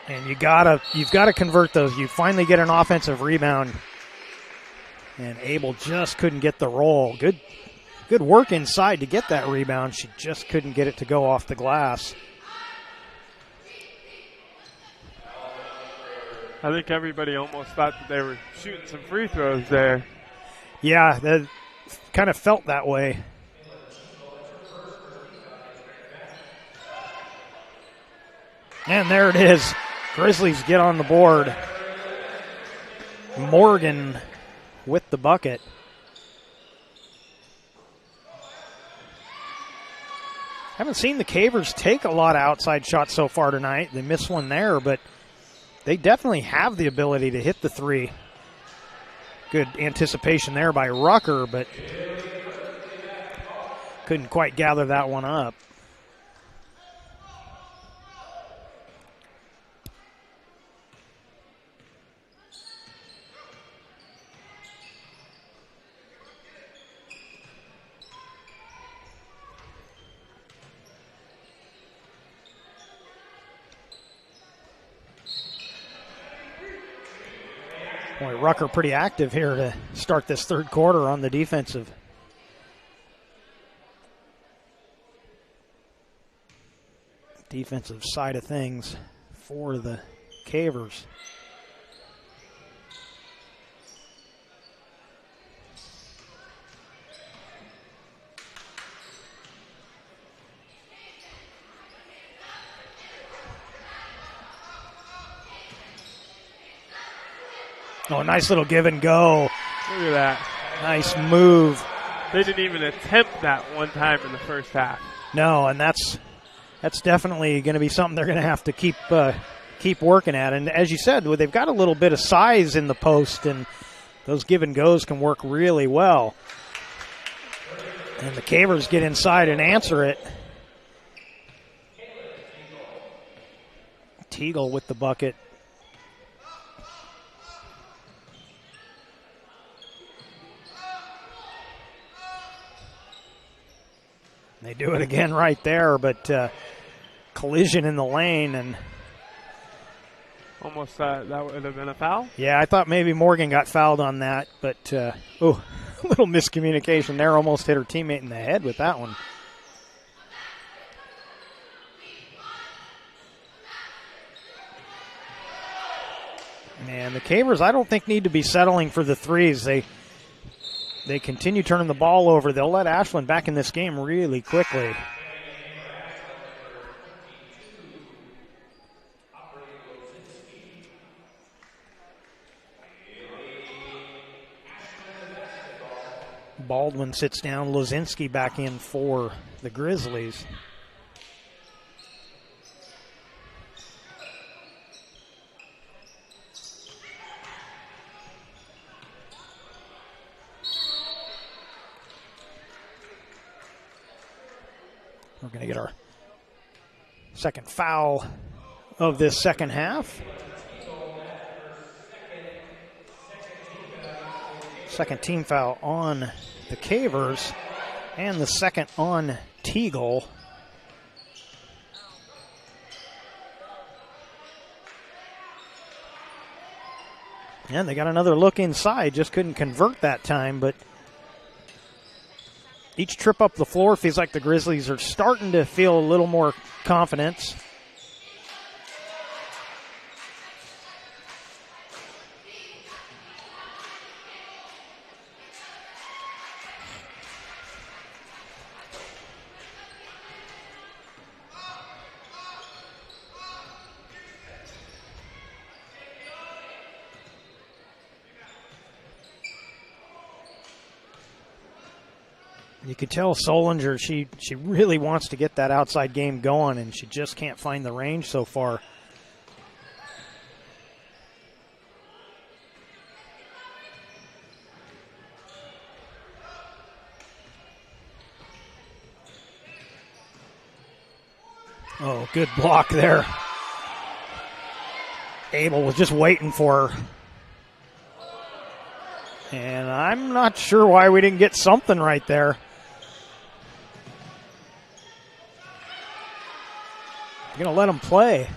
and you've got to convert those. You finally get an offensive rebound, and Abel just couldn't get the roll. Good work inside to get that rebound. She just couldn't get it to go off the glass. I think everybody almost thought that they were shooting some free throws there. Yeah, that kind of felt that way. And there it is. Grizzlies get on the board. Morgan with the bucket. Haven't seen the Cavers take a lot of outside shots so far tonight. They missed one there, but they definitely have the ability to hit the three. Good anticipation there by Rucker, but couldn't quite gather that one up. Boy, Rucker pretty active here to start this third quarter on the defensive side of things for the Cavers. Oh, nice little give and go. Look at that. Nice move. They didn't even attempt that one time in the first half. No, and that's definitely going to be something they're going to have to keep working at. And as you said, they've got a little bit of size in the post, and those give and goes can work really well. And the Cavers get inside and answer it. Teagle with the bucket. They do it again right there, but collision in the lane. And almost that would have been a foul? Yeah, I thought maybe Morgan got fouled on that, but a little miscommunication there. Almost hit her teammate in the head with that one. And the Cavers, I don't think, need to be settling for the threes. They continue turning the ball over. They'll let Ashland back in this game really quickly. Baldwin sits down. Lozinski back in for the Grizzlies. We're going to get our second foul of this second half. Second team foul on the Cavers, and the second on Teagle. And they got another look inside, just couldn't convert that time, but each trip up the floor feels like the Grizzlies are starting to feel a little more confidence. You could tell Solinger, she really wants to get that outside game going, and she just can't find the range so far. Oh, good block there. Abel was just waiting for her. And I'm not sure why we didn't get something right there. You're going to let them play.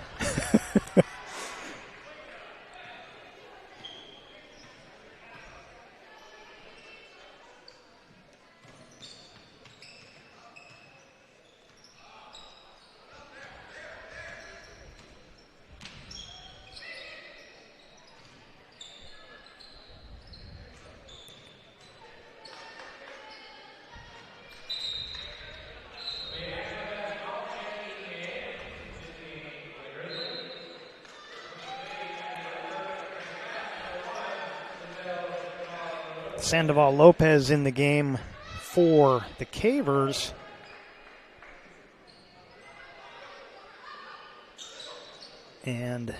Sandoval Lopez in the game for the Cavers. And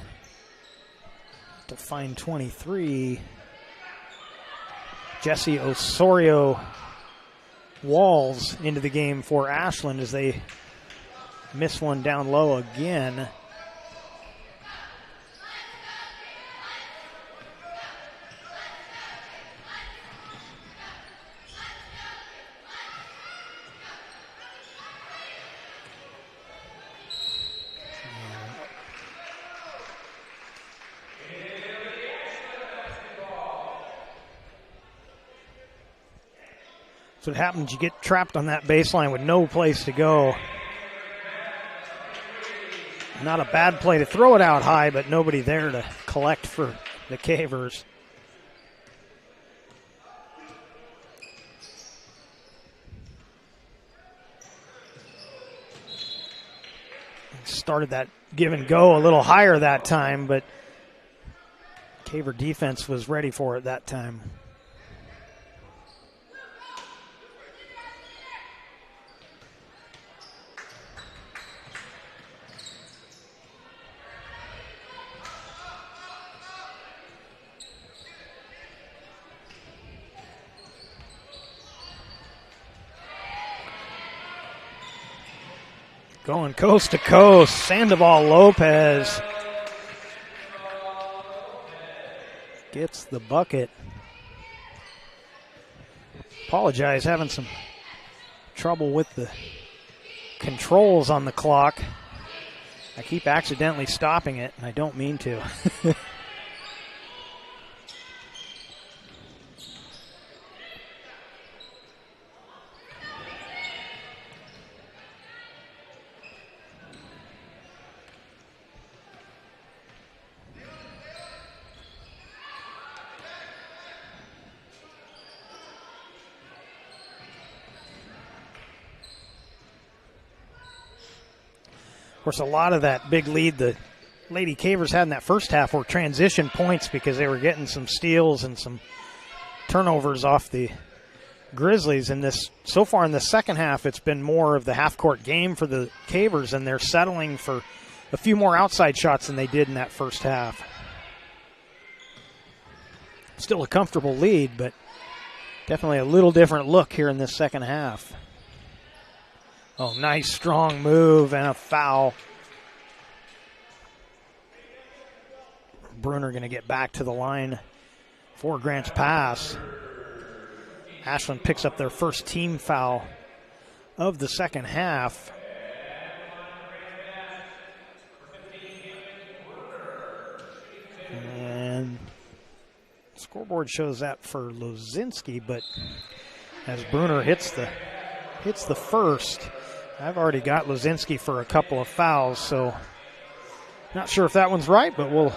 to find 23, Jesse Osorio Walls into the game for Ashland as they miss one down low again. That's what happens. You get trapped on that baseline with no place to go. Not a bad play to throw it out high, but nobody there to collect for the Cavers. Started that give and go a little higher that time, but Caver defense was ready for it that time. Going coast to coast, Sandoval Lopez gets the bucket. Apologize, having some trouble with the controls on the clock. I keep accidentally stopping it, and I don't mean to. Of course, a lot of that big lead the Lady Cavers had in that first half were transition points because they were getting some steals and some turnovers off the Grizzlies. And this, so far in the second half, it's been more of the half-court game for the Cavers, and they're settling for a few more outside shots than they did in that first half. Still a comfortable lead, but definitely a little different look here in this second half. Oh, nice strong move and a foul. Bruner going to get back to the line for Grant's pass. Ashland picks up their first team foul of the second half. And scoreboard shows that for Lozinski, but as Bruner hits the first, I've already got Lozinski for a couple of fouls, so not sure if that one's right, but we'll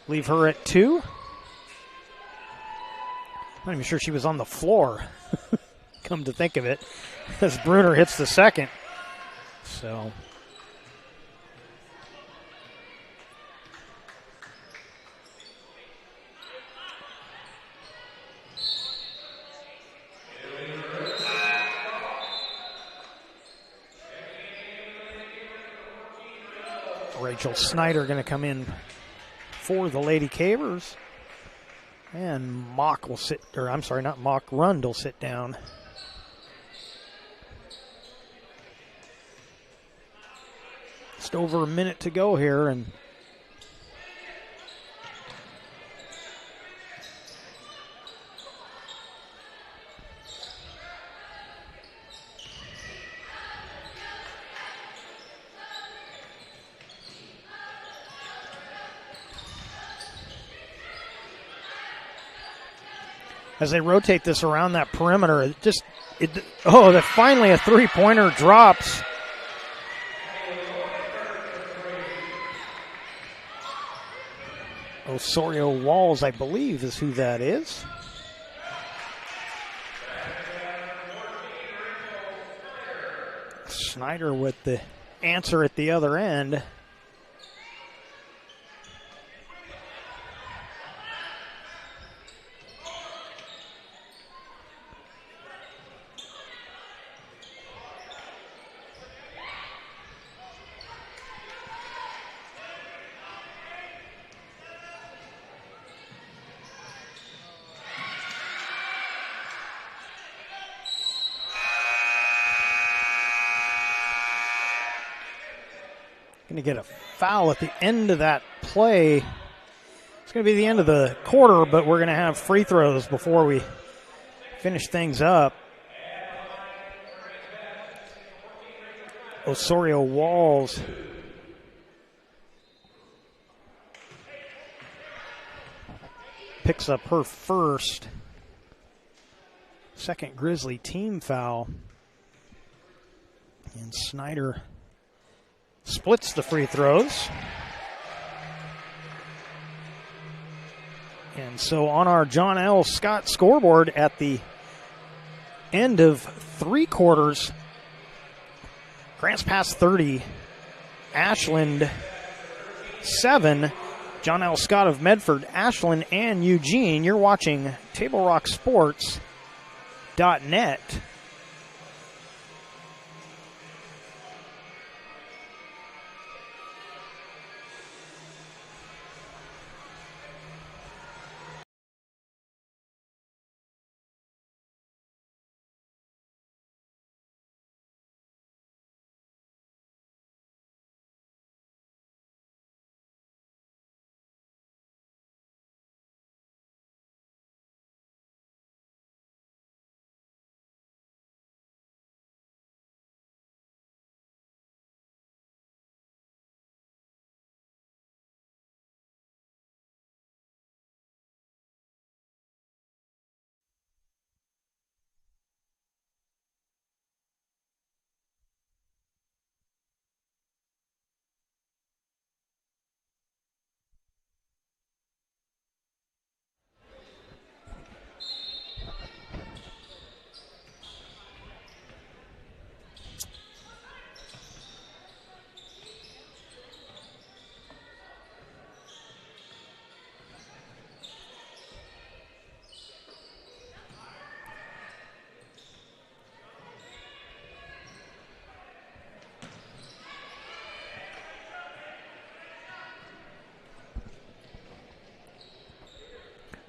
leave her at 2. Not even sure she was on the floor, come to think of it, as Bruner hits the second. So Rachel Snyder going to come in for the Lady Cavers. And Mock will sit, or I'm sorry, not Mock, Rund will sit down. Just over a minute to go here, and as they rotate this around that perimeter, that finally a three-pointer drops. Osorio Walls, I believe, is who that is. Snyder with the answer at the other end. Going to get a foul at the end of that play. It's going to be the end of the quarter, but we're going to have free throws before we finish things up. Osorio Walls picks up her first. Second Grizzly team foul. And Snyder splits the free throws. And so on our John L. Scott scoreboard at the end of 3 quarters, Grants Pass 30, Ashland 7, John L. Scott of Medford, Ashland, and Eugene. You're watching TableRockSports.net.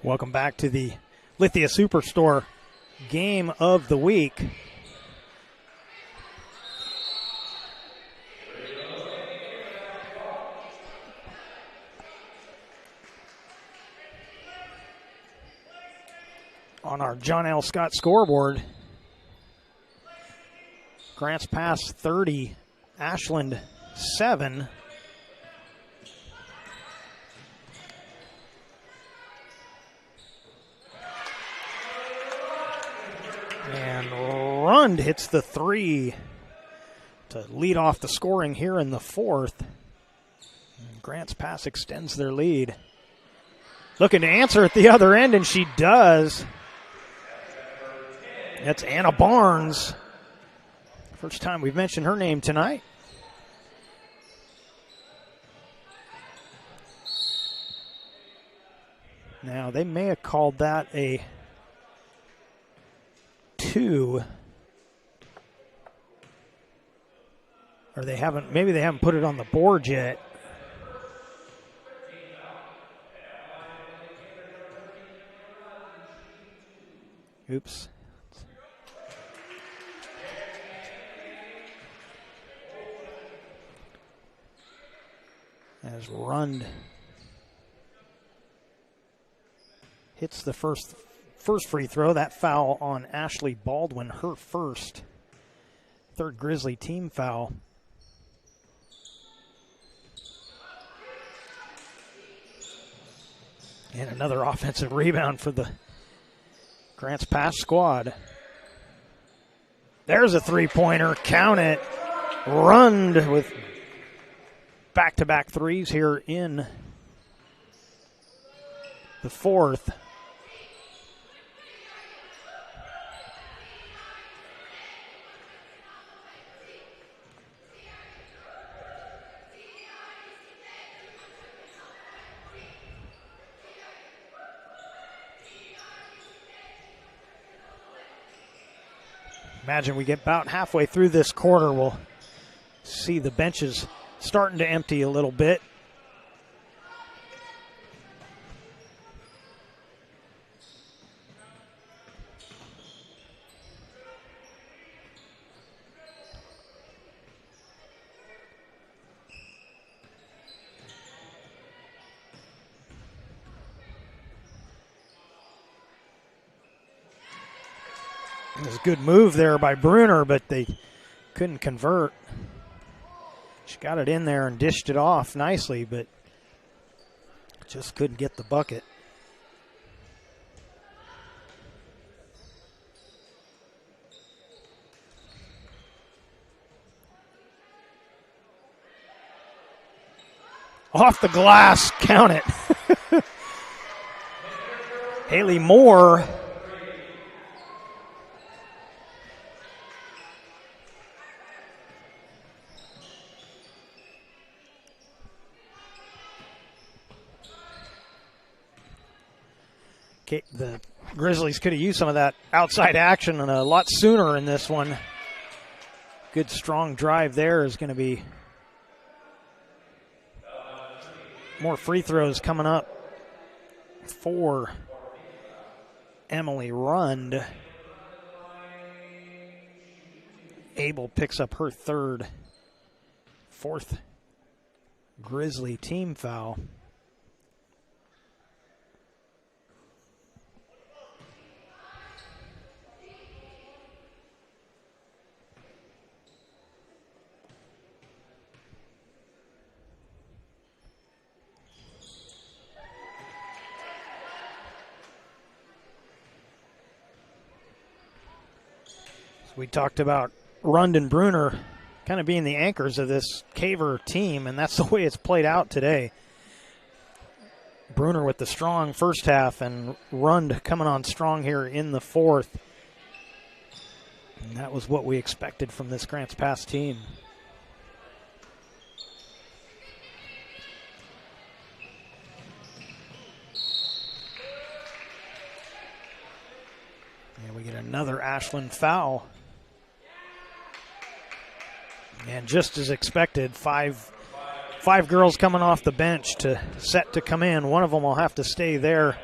Welcome back to the Lithia Superstore game of the week. On our John L. Scott scoreboard, Grants Pass 30, Ashland 7. And Rund hits the 3 to lead off the scoring here in the 4th. And Grants Pass extends their lead. Looking to answer at the other end, and she does. That's Anna Barnes. First time we've mentioned her name tonight. Now, they may have called that a 2. Or they haven't, maybe they haven't put it on the board yet. Oops. As Rund hits the first free throw, that foul on Ashley Baldwin, her first. Third Grizzly team foul. And another offensive rebound for the Grants Pass squad. There's a three-pointer. Count it. Rund with back-to-back threes here in the 4th. Imagine we get about halfway through this quarter, we'll see the benches starting to empty a little bit. It was a good move there by Bruner, but they couldn't convert. She got it in there and dished it off nicely, but just couldn't get the bucket. Off the glass, count it. Haley Moore. Okay, the Grizzlies could have used some of that outside action and a lot sooner in this one. Good strong drive there is going to be more free throws coming up for Emily Rund. Abel picks up her fourth Grizzly team foul. We talked about Rund and Bruner kind of being the anchors of this Caver team, and that's the way it's played out today. Bruner with the strong first half, and Rund coming on strong here in the fourth. And that was what we expected from this Grants Pass team. And we get another Ashland foul. And just as expected, five girls coming off the bench set to come in. One of them will have to stay there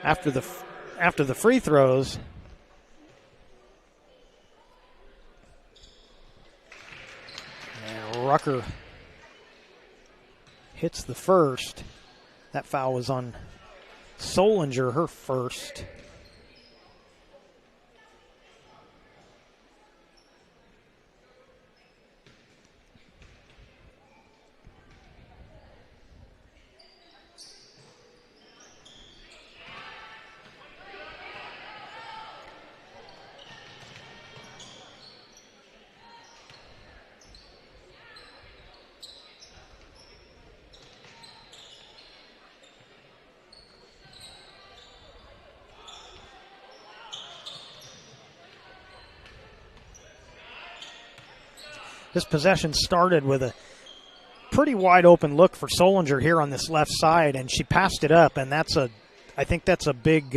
after the free throws. And Rucker hits the first. That foul was on Solinger, her first. This possession started with a pretty wide open look for Solinger here on this left side, and she passed it up, and I think that's a big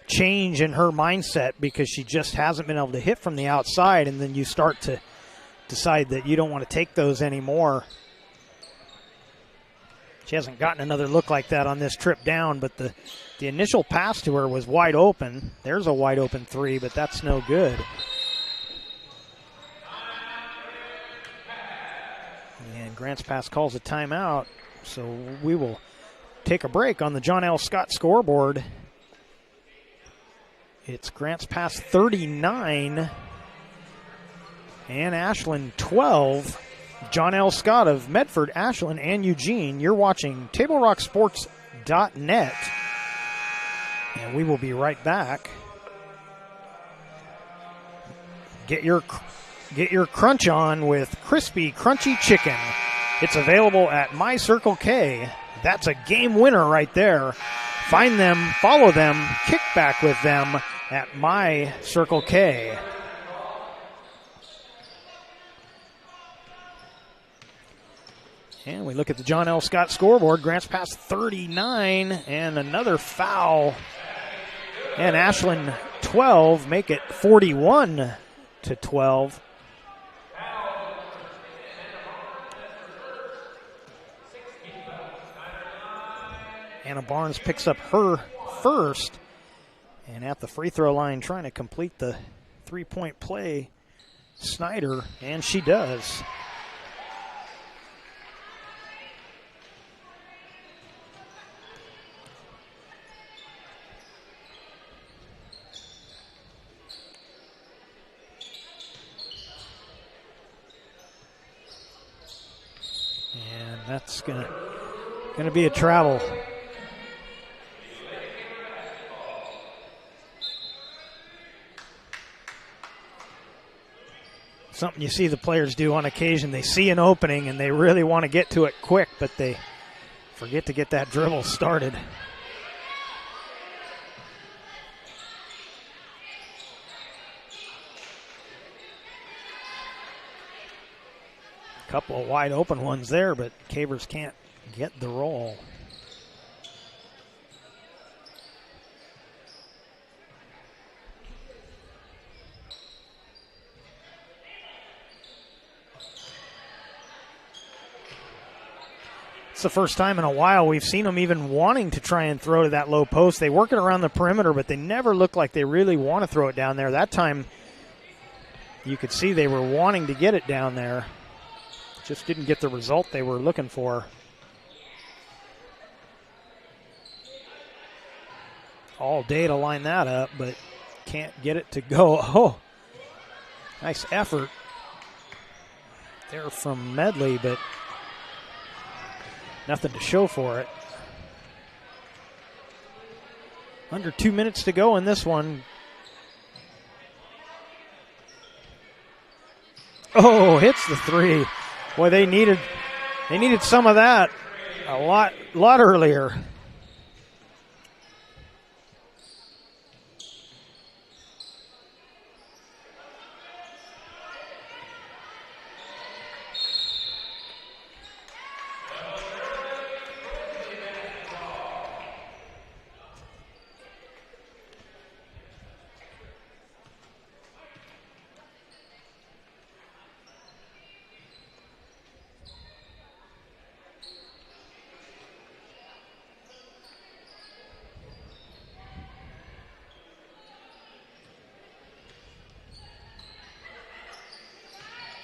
change in her mindset, because she just hasn't been able to hit from the outside, and then you start to decide that you don't want to take those anymore. She hasn't gotten another look like that on this trip down, but the initial pass to her was wide open. There's a wide open three, but that's no good. And Grants Pass calls a timeout, so we will take a break on the John L. Scott scoreboard. It's Grants Pass 39 and Ashland 12. John L. Scott of Medford, Ashland, and Eugene. You're watching TableRockSports.net, and we will be right back. Get your crunch on with crispy, crunchy chicken. It's available at My Circle K. That's a game winner right there. Find them, follow them, kick back with them at My Circle K. And we look at the John L. Scott scoreboard. Grants Pass 39 and another foul. And Ashland 12 make it 41-12. Anna Barnes picks up her first. And at the free throw line trying to complete the three-point play, Snyder, and she does. And that's gonna be a travel. Something you see the players do on occasion. They see an opening and they really want to get to it quick, but they forget to get that dribble started. A couple of wide open ones there, but Cavers can't get the roll. It's the first time in a while we've seen them even wanting to try and throw to that low post. They work it around the perimeter, but they never look like they really want to throw it down there. That time you could see they were wanting to get it down there. Just didn't get the result they were looking for. All day to line that up, but can't get it to go. Oh, nice effort there from Medley, but nothing to show for it. Under 2 minutes to go in this one. Oh, hits the three. Boy, they needed some of that a lot earlier.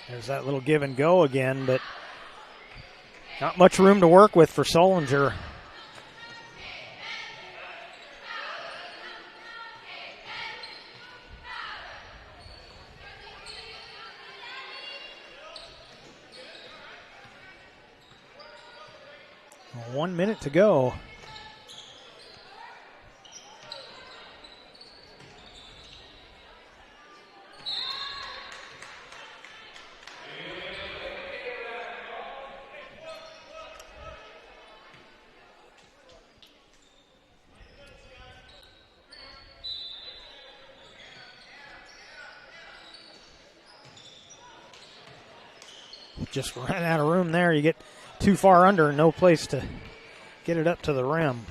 There's that little give and go again, but not much room to work with for Solinger. Well, 1 minute to go. Just ran out of room there. You get too far under, no place to get it up to the rim.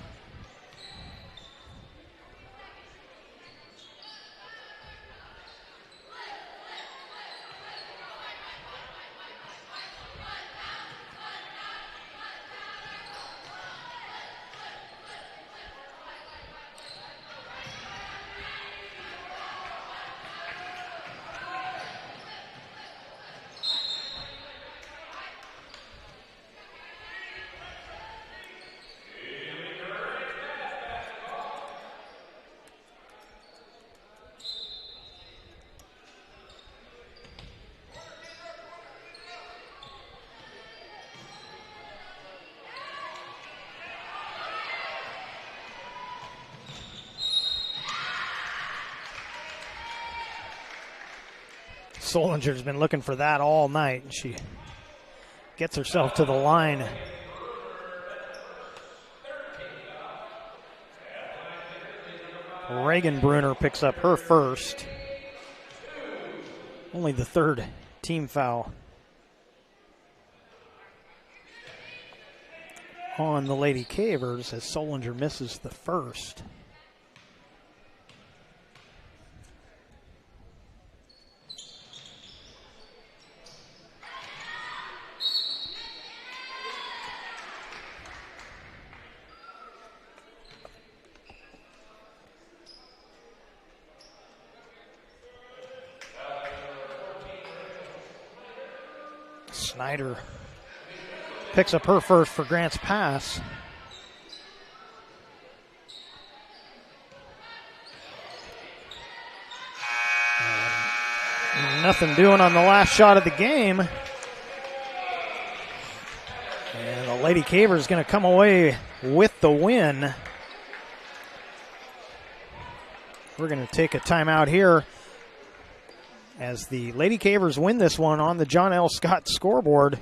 Solinger's been looking for that all night, and she gets herself to the line. Reagan Bruner picks up her first. Only the third team foul on the Lady Cavers as Solinger misses the first. Snyder picks up her first for Grant's pass. Nothing doing on the last shot of the game. And the Lady Caver is going to come away with the win. We're going to take a timeout here. as the Lady Cavers win this one on the John L. Scott scoreboard.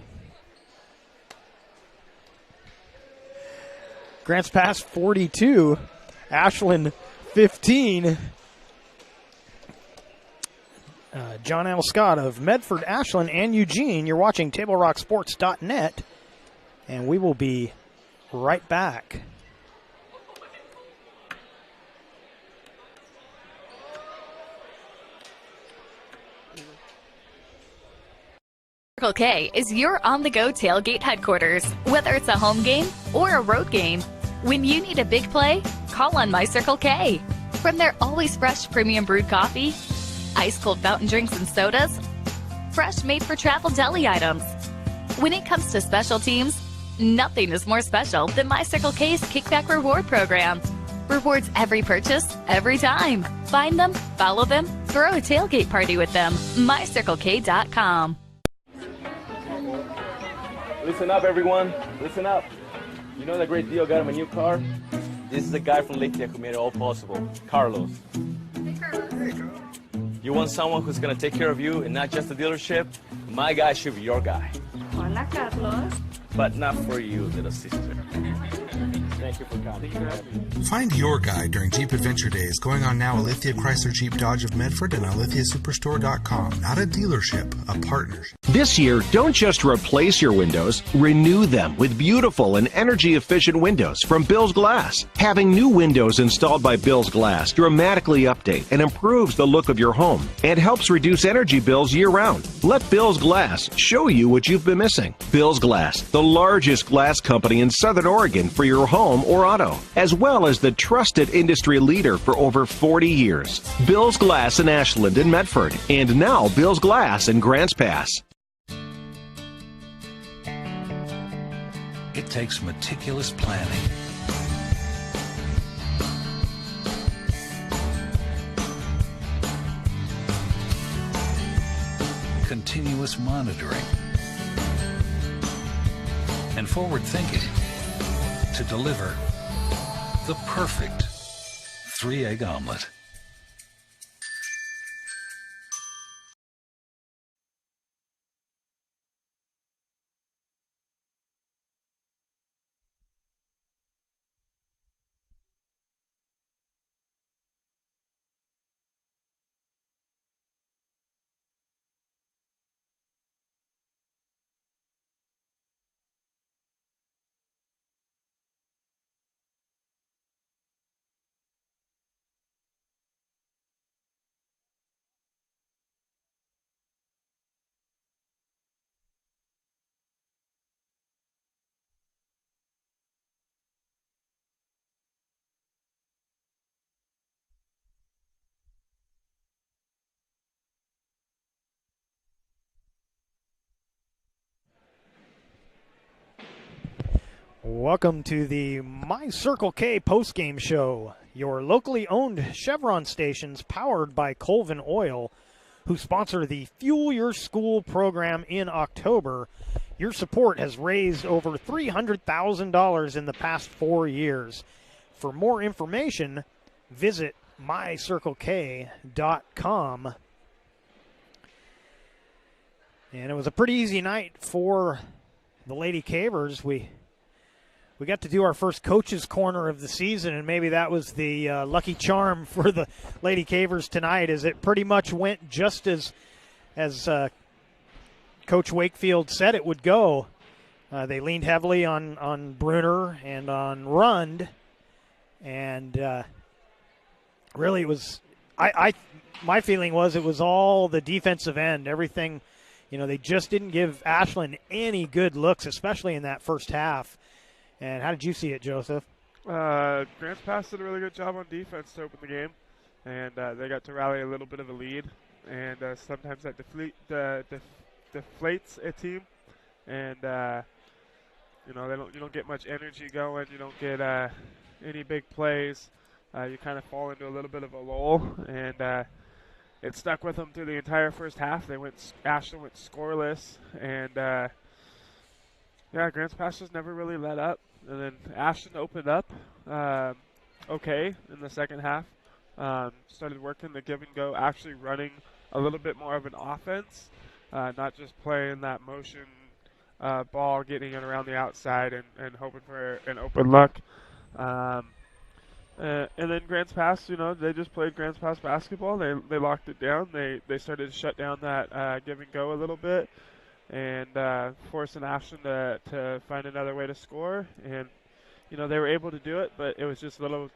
Grants Pass 42, Ashland 15. John L. Scott of Medford, Ashland, and Eugene. You're watching TableRockSports.net, and we will be right back. Circle K is your on-the-go tailgate headquarters. Whether it's a home game or a road game, when you need a big play, call on My Circle K. From their always fresh premium brewed coffee, ice-cold fountain drinks and sodas, fresh made-for-travel deli items. When it comes to special teams, nothing is more special than My Circle K's Kickback Reward Program. Rewards every purchase, every time. Find them, follow them, throw a tailgate party with them. MyCircleK.com. Listen up, everyone. Listen up. You know that great deal got him a new car? This is the guy from Lithia who made it all possible, Carlos. Hey, Carlos. Hey, Carlos. You want someone who's going to take care of you and not just the dealership? My guy should be your guy. Hola, Carlos. But not for you, little sister. Thank you for coming. Find your guide during Jeep Adventure Days going on now at Lithia Chrysler Jeep Dodge of Medford and on LithiaSuperstore.com. Not a dealership, a partnership. This year, don't just replace your windows, renew them with beautiful and energy-efficient windows from Bill's Glass. Having new windows installed by Bill's Glass dramatically update and improves the look of your home and helps reduce energy bills year-round. Let Bill's Glass show you what you've been missing. Bill's Glass, the largest glass company in Southern Oregon for your home or auto, as well as the trusted industry leader for over 40 years. Bill's Glass in Ashland and Medford, and now Bill's Glass in Grants Pass. It takes meticulous planning, continuous monitoring, and forward thinking to deliver the perfect 3-egg omelet. Welcome to the My Circle K postgame show, your locally owned Chevron stations powered by Colvin Oil, who sponsor the Fuel Your School program in October. Your support has raised over $300,000 in the past 4 years. For more information, visit mycirclek.com. And it was a pretty easy night for the Lady Cavers. We got to do our first coach's corner of the season, and maybe that was the lucky charm for the Lady Cavers tonight, as it pretty much went just as Coach Wakefield said it would go. They leaned heavily on Bruner and on Rund, and really it was my feeling was it was all the defensive end, everything. You know, they just didn't give Ashland any good looks, especially in that first half. And how did you see it, Joseph? Grants Pass did a really good job on defense to open the game, and they got to rally a little bit of a lead. And sometimes that deflates a team, and you don't get much energy going. You don't get any big plays. You kind of fall into a little bit of a lull, and it stuck with them through the entire first half. Ashland went scoreless, and Grants Pass just never really let up. And then Ashland opened up okay in the second half. Started working the give and go, actually running a little bit more of an offense, not just playing that motion ball, getting it around the outside and hoping for an open look. And then Grants Pass, they just played Grants Pass basketball. They locked it down. They started to shut down that give and go a little bit, and forcing Ashland to find another way to score. And they were able to do it, but it was just a little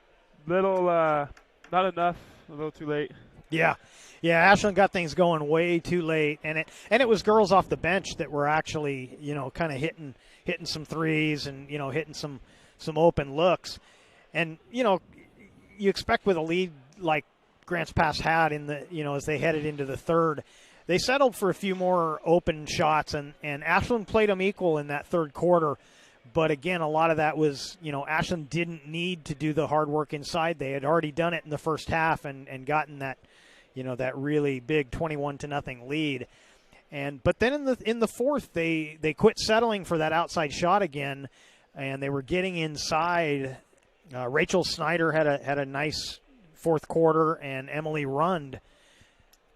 not enough, a little too late. Yeah, Ashland got things going way too late, and it was girls off the bench that were actually kind of hitting some threes and hitting some open looks. And, you expect with a lead like Grants Pass had in the, as they headed into the third, they settled for a few more open shots, and Ashland played them equal in that third quarter. But, again, a lot of that was, Ashland didn't need to do the hard work inside. They had already done it in the first half and gotten that, that really big 21-0 lead. But then in the fourth, they quit settling for that outside shot again, and they were getting inside. Rachel Snyder had a nice fourth quarter, and Emily Rund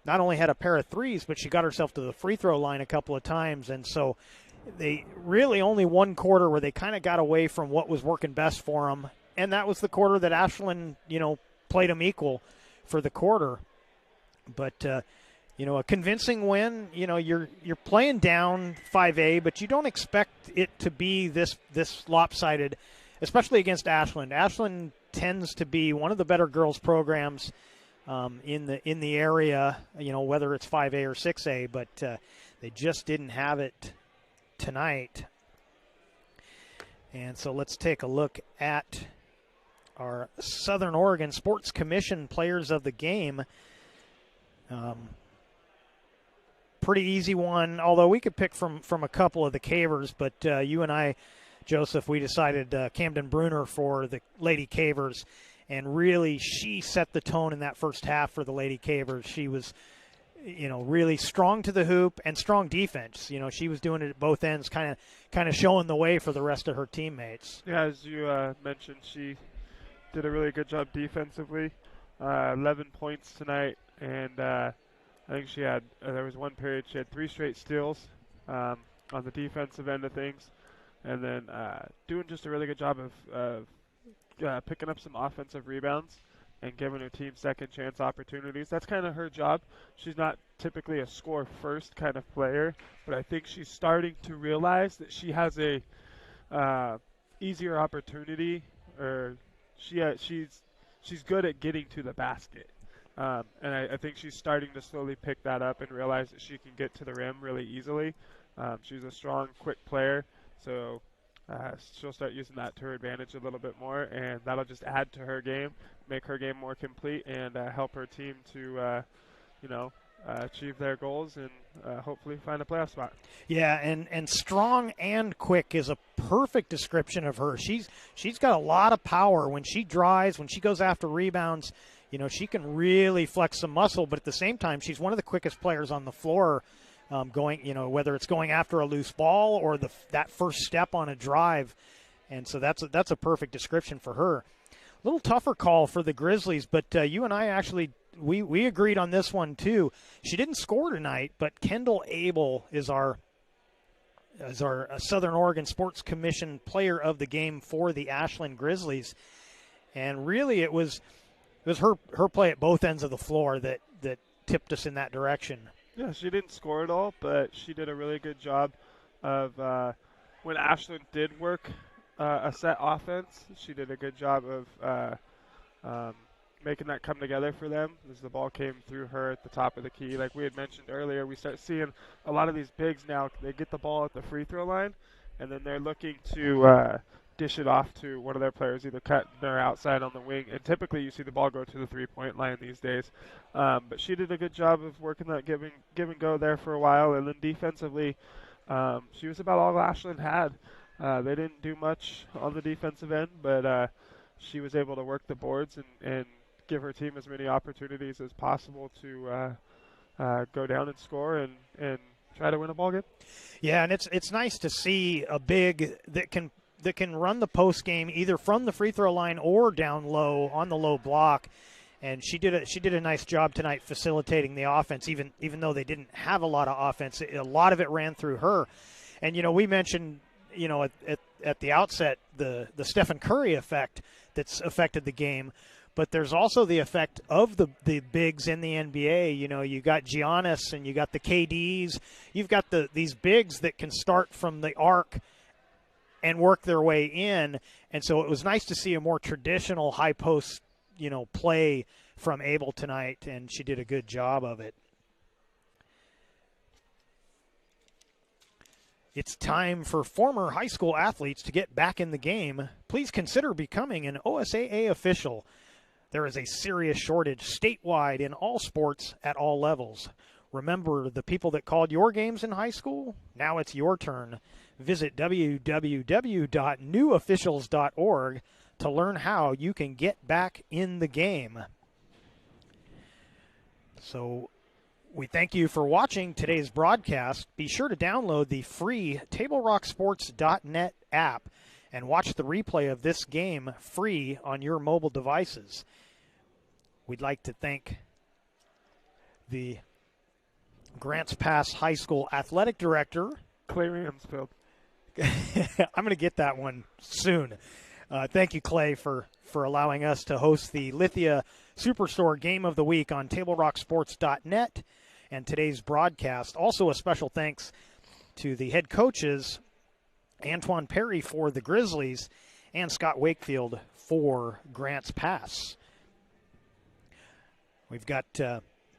not only had a pair of threes, but she got herself to the free throw line a couple of times. And so they really only one quarter where they kind of got away from what was working best for them, and that was the quarter that Ashland, played them equal for the quarter. But a convincing win. You're playing down 5A, but you don't expect it to be this lopsided, especially against Ashland. Ashland tends to be one of the better girls programs in the area, whether it's 5A or 6A, but they just didn't have it tonight. And so let's take a look at our Southern Oregon Sports Commission players of the game. Pretty easy one, although we could pick from a couple of the Cavers, but you and I, Joseph, we decided Camden Bruner for the Lady Cavers, and really she set the tone in that first half for the Lady Cavers. She was, really strong to the hoop and strong defense. She was doing it at both ends, kind of showing the way for the rest of her teammates. Yeah, as you mentioned, she did a really good job defensively. 11 points tonight, and I think she had, there was one period she had 3 straight steals on the defensive end of things. And then doing just a really good job of picking up some offensive rebounds and giving her team second chance opportunities. That's kind of her job. She's not typically a score first kind of player, but I think she's starting to realize that she has a easier opportunity, or she's good at getting to the basket. And I think she's starting to slowly pick that up and realize that she can get to the rim really easily. She's a strong, quick player. So she'll start using that to her advantage a little bit more, and that'll just add to her game, make her game more complete, and help her team to, achieve their goals and hopefully find a playoff spot. Yeah, and strong and quick is a perfect description of her. She's got a lot of power when she drives, when she goes after rebounds. She can really flex some muscle, but at the same time, she's one of the quickest players on the floor. Going, whether it's going after a loose ball or that first step on a drive, and so that's a perfect description for her. A little tougher call for the Grizzlies, but you and I actually we agreed on this one too. She didn't score tonight, but Kendall Abel is our Southern Oregon Sports Commission player of the game for the Ashland Grizzlies, and really it was her play at both ends of the floor that tipped us in that direction. Yeah, she didn't score at all, but she did a really good job of when Ashland did work a set offense. She did a good job of making that come together for them as the ball came through her at the top of the key. Like we had mentioned earlier, we start seeing a lot of these bigs now, they get the ball at the free throw line, and then they're looking to dish it off to one of their players, either cut their outside on the wing, and typically you see the ball go to the three-point line these days. But she did a good job of working that give and go there for a while, and then defensively, she was about all Ashland had. They didn't do much on the defensive end, but she was able to work the boards and give her team as many opportunities as possible to go down and score and try to win a ball game. Yeah, and it's nice to see a big that can run the post game either from the free throw line or down low on the low block. and she did a nice job tonight facilitating the offense, even though they didn't have a lot of offense. A lot of it ran through her. And, we mentioned, at the outset, the Stephen Curry effect that's affected the game. But there's also the effect of the bigs in the NBA. You got Giannis and you got the KDs. You've got these bigs that can start from the arc and work their way in. And so it was nice to see a more traditional high post, play from Abel tonight, and she did a good job of it. It's time for former high school athletes to get back in the game. Please consider becoming an OSAA official. There is a serious shortage statewide in all sports at all levels. Remember the people that called your games in high school? Now it's your turn. Visit www.newofficials.org to learn how you can get back in the game. So we thank you for watching today's broadcast. Be sure to download the free TableRockSports.net app and watch the replay of this game free on your mobile devices. We'd like to thank the Grants Pass High School Athletic Director, Clay Mansfield. I'm going to get that one soon. Thank you, Clay, for allowing us to host the Lithia Superstore Game of the Week on TableRockSports.net and today's broadcast. Also a special thanks to the head coaches, Antoine Perry for the Grizzlies and Scott Wakefield for Grants Pass. We've got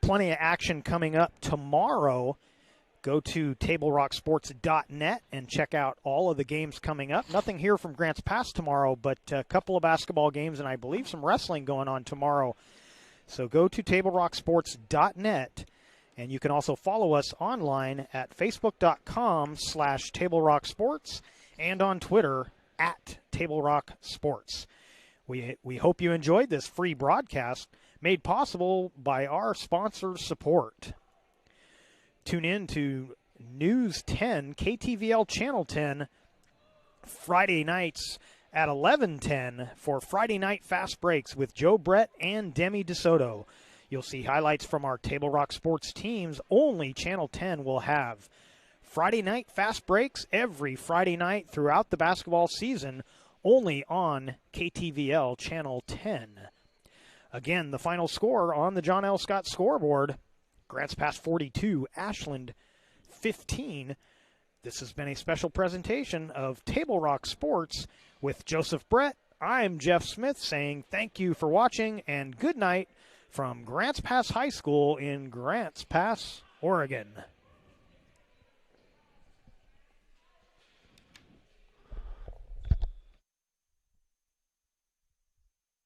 plenty of action coming up tomorrow. Go to TableRockSports.net and check out all of the games coming up. Nothing here from Grants Pass tomorrow, but a couple of basketball games and I believe some wrestling going on tomorrow. So go to TableRockSports.net, and you can also follow us online at Facebook.com/TableRockSports and on Twitter @TableRockSports. We hope you enjoyed this free broadcast made possible by our sponsors' support. Tune in to News 10, KTVL Channel 10, Friday nights at 11:10 for Friday Night Fast Breaks with Joe Brett and Demi DeSoto. You'll see highlights from our Table Rock Sports teams. Only Channel 10 will have Friday Night Fast Breaks every Friday night throughout the basketball season, only on KTVL Channel 10. Again, the final score on the John L. Scott scoreboard: Grants Pass 42, Ashland 15. This has been a special presentation of Table Rock Sports with Joseph Brett. I'm Jeff Smith saying thank you for watching and good night from Grants Pass High School in Grants Pass, Oregon.